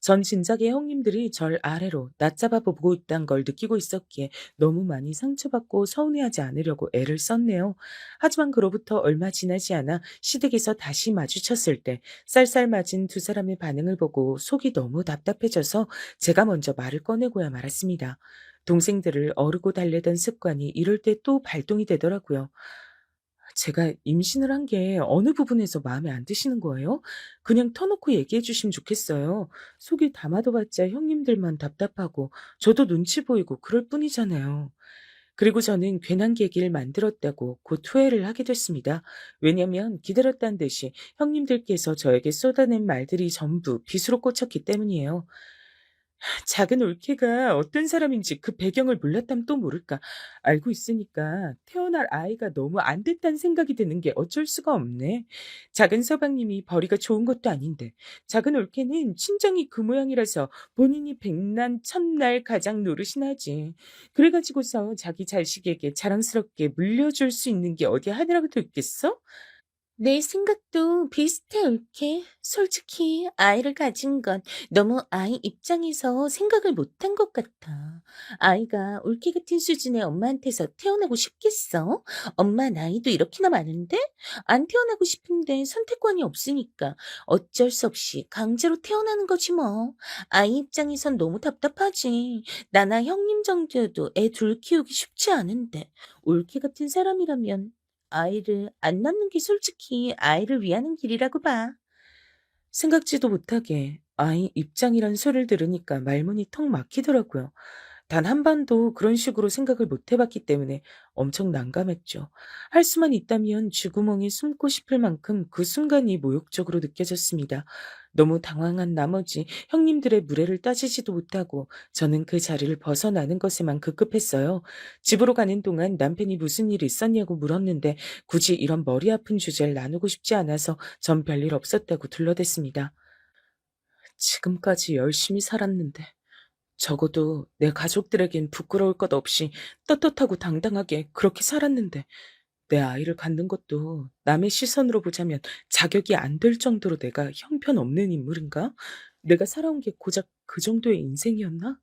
전 진작에 형님들이 절 아래로 낮잡아 보고 있다는 걸 느끼고 있었기에 너무 많이 상처받고 서운해하지 않으려고 애를 썼네요. 하지만 그로부터 얼마 지나지 않아 시댁에서 다시 마주쳤을 때 쌀쌀 맞은 두 사람의 반응을 보고 속이 너무 답답해져서 제가 먼저 말을 꺼내고야 말았습니다. 동생들을 어르고 달래던 습관이 이럴 때 또 발동이 되더라고요. 제가 임신을 한 게 어느 부분에서 마음에 안 드시는 거예요? 그냥 터놓고 얘기해 주시면 좋겠어요. 속이 담아둬봤자 형님들만 답답하고 저도 눈치 보이고 그럴 뿐이잖아요. 그리고 저는 괜한 계기를 만들었다고 곧 후회를 하게 됐습니다. 왜냐면 기다렸다는 듯이 형님들께서 저에게 쏟아낸 말들이 전부 빗으로 꽂혔기 때문이에요. 작은 올케가 어떤 사람인지 그 배경을 몰랐다면 또 모를까. 알고 있으니까 태어날 아이가 너무 안 됐다는 생각이 드는 게 어쩔 수가 없네. 작은 서방님이 벌이가 좋은 것도 아닌데 작은 올케는 친정이 그 모양이라서 본인이 백날 첫날 가장 노릇이나 하지. 그래가지고서 자기 자식에게 자랑스럽게 물려줄 수 있는 게 어디 하나라도 있겠어? 내 생각도 비슷해, 옳게. 솔직히 아이를 가진 건 너무 아이 입장에서 생각을 못한 것 같아. 아이가 옳게 같은 수준의 엄마한테서 태어나고 싶겠어? 엄마 나이도 이렇게나 많은데? 안 태어나고 싶은데 선택권이 없으니까 어쩔 수 없이 강제로 태어나는 거지 뭐. 아이 입장에선 너무 답답하지. 나나 형님 정도여도 애 둘 키우기 쉽지 않은데. 옳게 같은 사람이라면 아이를 안 낳는 게 솔직히 아이를 위하는 길이라고 봐. 생각지도 못하게 아이 입장이란 소리를 들으니까 말문이 턱 막히더라고요. 단 한 번도 그런 식으로 생각을 못 해봤기 때문에 엄청 난감했죠. 할 수만 있다면 쥐구멍에 숨고 싶을 만큼 그 순간이 모욕적으로 느껴졌습니다. 너무 당황한 나머지 형님들의 무례를 따지지도 못하고 저는 그 자리를 벗어나는 것에만 급급했어요. 집으로 가는 동안 남편이 무슨 일이 있었냐고 물었는데 굳이 이런 머리 아픈 주제를 나누고 싶지 않아서 전 별일 없었다고 둘러댔습니다. 지금까지 열심히 살았는데 적어도 내 가족들에겐 부끄러울 것 없이 떳떳하고 당당하게 그렇게 살았는데 내 아이를 갖는 것도 남의 시선으로 보자면 자격이 안 될 정도로 내가 형편없는 인물인가? 내가 살아온 게 고작 그 정도의 인생이었나?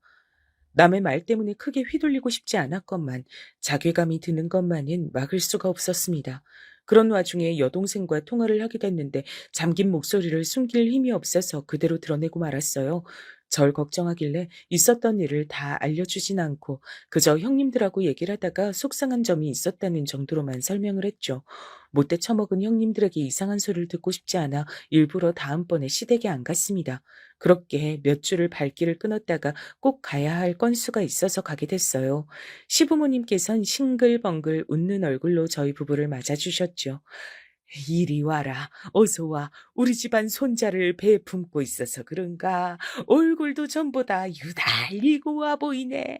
남의 말 때문에 크게 휘둘리고 싶지 않았건만 자괴감이 드는 것만은 막을 수가 없었습니다. 그런 와중에 여동생과 통화를 하게 됐는데 잠긴 목소리를 숨길 힘이 없어서 그대로 드러내고 말았어요. 절 걱정하길래 있었던 일을 다 알려주진 않고 그저 형님들하고 얘기를 하다가 속상한 점이 있었다는 정도로만 설명을 했죠. 못돼 처먹은 형님들에게 이상한 소리를 듣고 싶지 않아 일부러 다음번에 시댁에 안 갔습니다. 그렇게 몇 주를 발길을 끊었다가 꼭 가야 할 건수가 있어서 가게 됐어요. 시부모님께선 싱글벙글 웃는 얼굴로 저희 부부를 맞아주셨죠. 이리 와라, 어서 와. 우리 집안 손자를 배에 품고 있어서 그런가. 얼굴도 전보다 유달리 고와 보이네.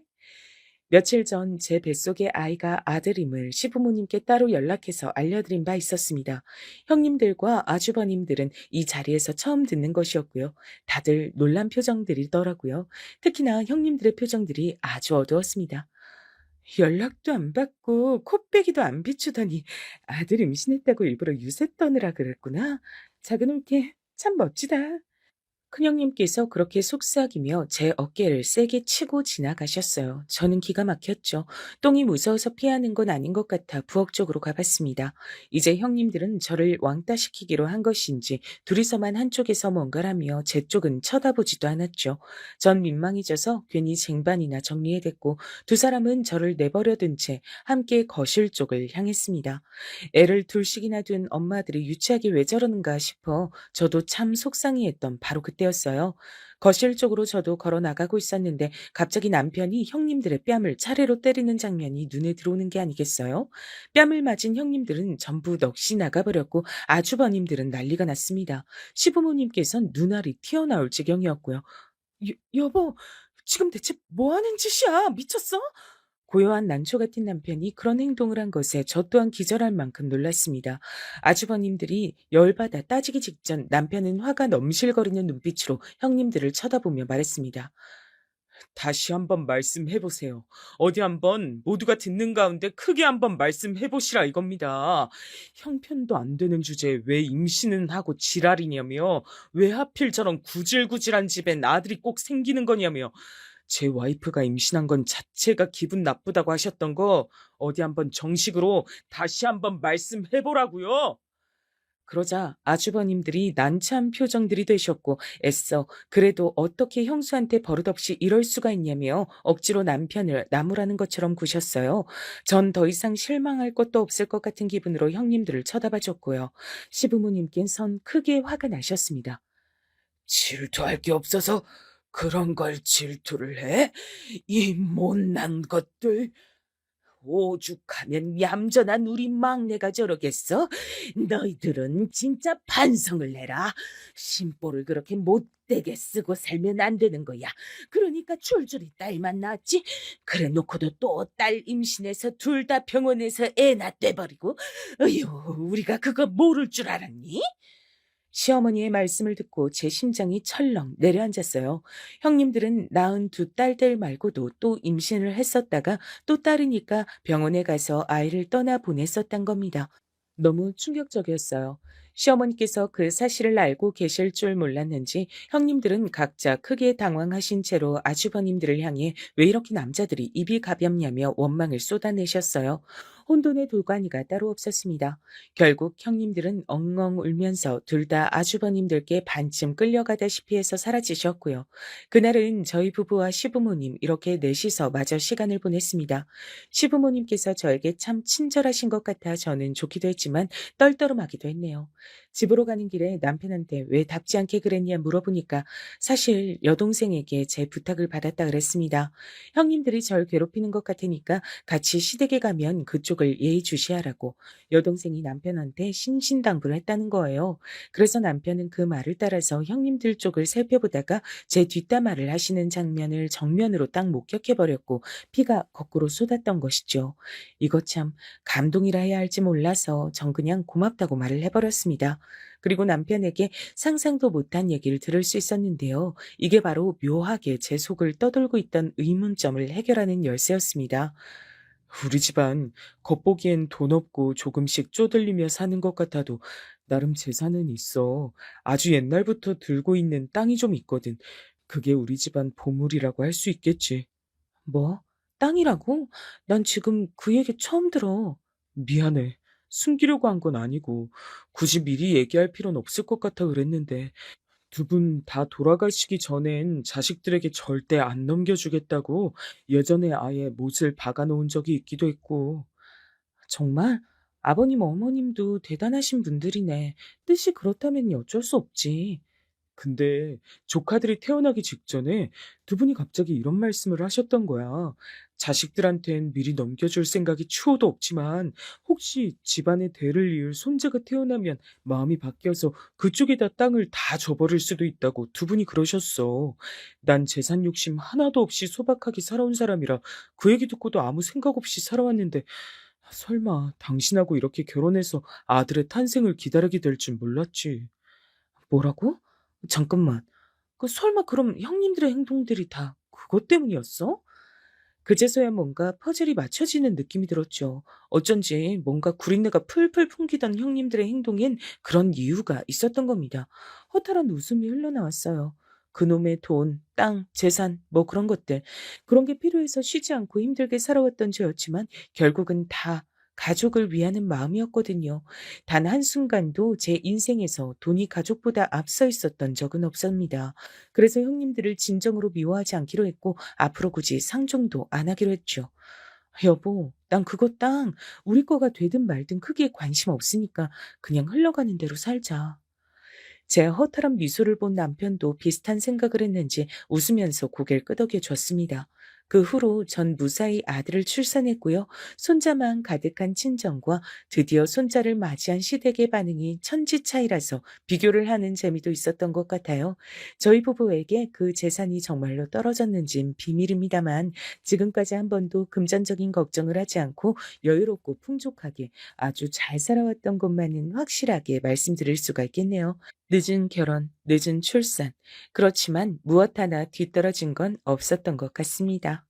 며칠 전 제 뱃속의 아이가 아들임을 시부모님께 따로 연락해서 알려드린 바 있었습니다. 형님들과 아주버님들은 이 자리에서 처음 듣는 것이었고요. 다들 놀란 표정들이더라고요. 특히나 형님들의 표정들이 아주 어두웠습니다. 연락도 안 받고 코빼기도 안 비추더니 아들 임신했다고 일부러 유세 떠느라 그랬구나. 작은 올케 참 멋지다. 큰형님께서 그렇게 속삭이며 제 어깨를 세게 치고 지나가셨어요. 저는 기가 막혔죠. 똥이 무서워서 피하는 건 아닌 것 같아 부엌 쪽으로 가봤습니다. 이제 형님들은 저를 왕따시키기로 한 것인지 둘이서만 한쪽에서 뭔가라며 제 쪽은 쳐다보지도 않았죠. 전 민망해져서 괜히 쟁반이나 정리해댔고 두 사람은 저를 내버려둔 채 함께 거실 쪽을 향했습니다. 애를 둘씩이나 둔 엄마들이 유치하게 왜 저러는가 싶어 저도 참 속상해했던 바로 그때였어요. 거실 쪽으로 저도 걸어 나가고 있었는데 갑자기 남편이 형님들의 뺨을 차례로 때리는 장면이 눈에 들어오는 게 아니겠어요? 뺨을 맞은 형님들은 전부 넋이 나가버렸고 아주버님들은 난리가 났습니다. 시부모님께선 눈알이 튀어나올 지경이었고요. 여보, 지금 대체 뭐 하는 짓이야? 미쳤어? 고요한 난초 같은 남편이 그런 행동을 한 것에 저 또한 기절할 만큼 놀랐습니다. 아주버님들이 열받아 따지기 직전 남편은 화가 넘실거리는 눈빛으로 형님들을 쳐다보며 말했습니다. 다시 한번 말씀해 보세요. 어디 한번 모두가 듣는 가운데 크게 한번 말씀해 보시라 이겁니다. 형편도 안 되는 주제에 왜 임신은 하고 지랄이냐며, 왜 하필 저런 구질구질한 집엔 아들이 꼭 생기는 거냐며, 제 와이프가 임신한 건 자체가 기분 나쁘다고 하셨던 거 어디 한번 정식으로 다시 한번 말씀해 보라고요. 그러자 아주버님들이 난처한 표정들이 되셨고 애써 그래도 어떻게 형수한테 버릇없이 이럴 수가 있냐며 억지로 남편을 나무라는 것처럼 구셨어요. 전 더 이상 실망할 것도 없을 것 같은 기분으로 형님들을 쳐다봐 줬고요. 시부모님께선 크게 화가 나셨습니다. 질투할 게 없어서 그런 걸 질투를 해? 이 못난 것들. 오죽하면 얌전한 우리 막내가 저러겠어? 너희들은 진짜 반성을 해라. 심보를 그렇게 못되게 쓰고 살면 안 되는 거야. 그러니까 줄줄이 딸만 낳았지. 그래 놓고도 또 딸 임신해서 둘 다 병원에서 애 낳대버리고. 어휴, 우리가 그거 모를 줄 알았니? 시어머니의 말씀을 듣고 제 심장이 철렁 내려앉았어요. 형님들은 낳은 두 딸들 말고도 또 임신을 했었다가 또 딸이니까 병원에 가서 아이를 떠나 보냈었단 겁니다. 너무 충격적이었어요. 시어머니께서 그 사실을 알고 계실 줄 몰랐는지 형님들은 각자 크게 당황하신 채로 아주버님들을 향해 왜 이렇게 남자들이 입이 가볍냐며 원망을 쏟아내셨어요. 혼돈의 돌관이가 따로 없었습니다. 결국 형님들은 엉엉 울면서 둘 다 아주버님들께 반쯤 끌려가다시피 해서 사라지셨고요. 그날은 저희 부부와 시부모님 이렇게 넷이서 마저 시간을 보냈습니다. 시부모님께서 저에게 참 친절하신 것 같아 저는 좋기도 했지만 떨떠름하기도 했네요. 집으로 가는 길에 남편한테 왜 답지 않게 그랬냐 물어보니까 사실 여동생에게 제 부탁을 받았다 그랬습니다. 형님들이 절 괴롭히는 것 같으니까 같이 시댁에 가면 그쪽을 예의주시하라고 여동생이 남편한테 신신당부를 했다는 거예요. 그래서 남편은 그 말을 따라서 형님들 쪽을 살펴보다가 제 뒷담화를 하시는 장면을 정면으로 딱 목격해버렸고 피가 거꾸로 쏟았던 것이죠. 이거 참 감동이라 해야 할지 몰라서 전 그냥 고맙다고 말을 해버렸습니다. 그리고 남편에게 상상도 못한 얘기를 들을 수 있었는데요. 이게 바로 묘하게 제 속을 떠돌고 있던 의문점을 해결하는 열쇠였습니다. 우리 집안 겉보기엔 돈 없고 조금씩 쪼들리며 사는 것 같아도 나름 재산은 있어. 아주 옛날부터 들고 있는 땅이 좀 있거든. 그게 우리 집안 보물이라고 할 수 있겠지. 뭐? 땅이라고? 난 지금 그 얘기 처음 들어. 미안해. 숨기려고 한 건 아니고, 굳이 미리 얘기할 필요는 없을 것 같아 그랬는데, 두 분 다 돌아가시기 전엔 자식들에게 절대 안 넘겨주겠다고 예전에 아예 못을 박아놓은 적이 있기도 했고. 정말? 아버님, 어머님도 대단하신 분들이네. 뜻이 그렇다면 어쩔 수 없지. 근데 조카들이 태어나기 직전에 두 분이 갑자기 이런 말씀을 하셨던 거야. 자식들한텐 미리 넘겨줄 생각이 추호도 없지만 혹시 집안의 대를 이을 손자가 태어나면 마음이 바뀌어서 그쪽에다 땅을 다 줘버릴 수도 있다고 두 분이 그러셨어. 난 재산 욕심 하나도 없이 소박하게 살아온 사람이라 그 얘기 듣고도 아무 생각 없이 살아왔는데 설마 당신하고 이렇게 결혼해서 아들의 탄생을 기다리게 될 줄 몰랐지. 뭐라고? 잠깐만. 설마 그럼 형님들의 행동들이 다 그것 때문이었어? 그제서야 뭔가 퍼즐이 맞춰지는 느낌이 들었죠. 어쩐지 뭔가 구린내가 풀풀 풍기던 형님들의 행동엔 그런 이유가 있었던 겁니다. 허탈한 웃음이 흘러나왔어요. 그놈의 돈, 땅, 재산, 뭐 그런 것들. 그런 게 필요해서 쉬지 않고 힘들게 살아왔던 저였지만 결국은 다 가족을 위하는 마음이었거든요. 단 한순간도 제 인생에서 돈이 가족보다 앞서 있었던 적은 없습니다. 그래서 형님들을 진정으로 미워하지 않기로 했고 앞으로 굳이 상종도 안 하기로 했죠. 여보, 난 그거 땅 우리 거가 되든 말든 크게 관심 없으니까 그냥 흘러가는 대로 살자. 제 허탈한 미소를 본 남편도 비슷한 생각을 했는지 웃으면서 고개를 끄덕여 줬습니다. 그 후로 전 무사히 아들을 출산했고요. 손자만 가득한 친정과 드디어 손자를 맞이한 시댁의 반응이 천지 차이라서 비교를 하는 재미도 있었던 것 같아요. 저희 부부에게 그 재산이 정말로 떨어졌는진 비밀입니다만 지금까지 한 번도 금전적인 걱정을 하지 않고 여유롭고 풍족하게 아주 잘 살아왔던 것만은 확실하게 말씀드릴 수가 있겠네요. 늦은 결혼, 늦은 출산. 그렇지만 무엇 하나 뒤떨어진 건 없었던 것 같습니다.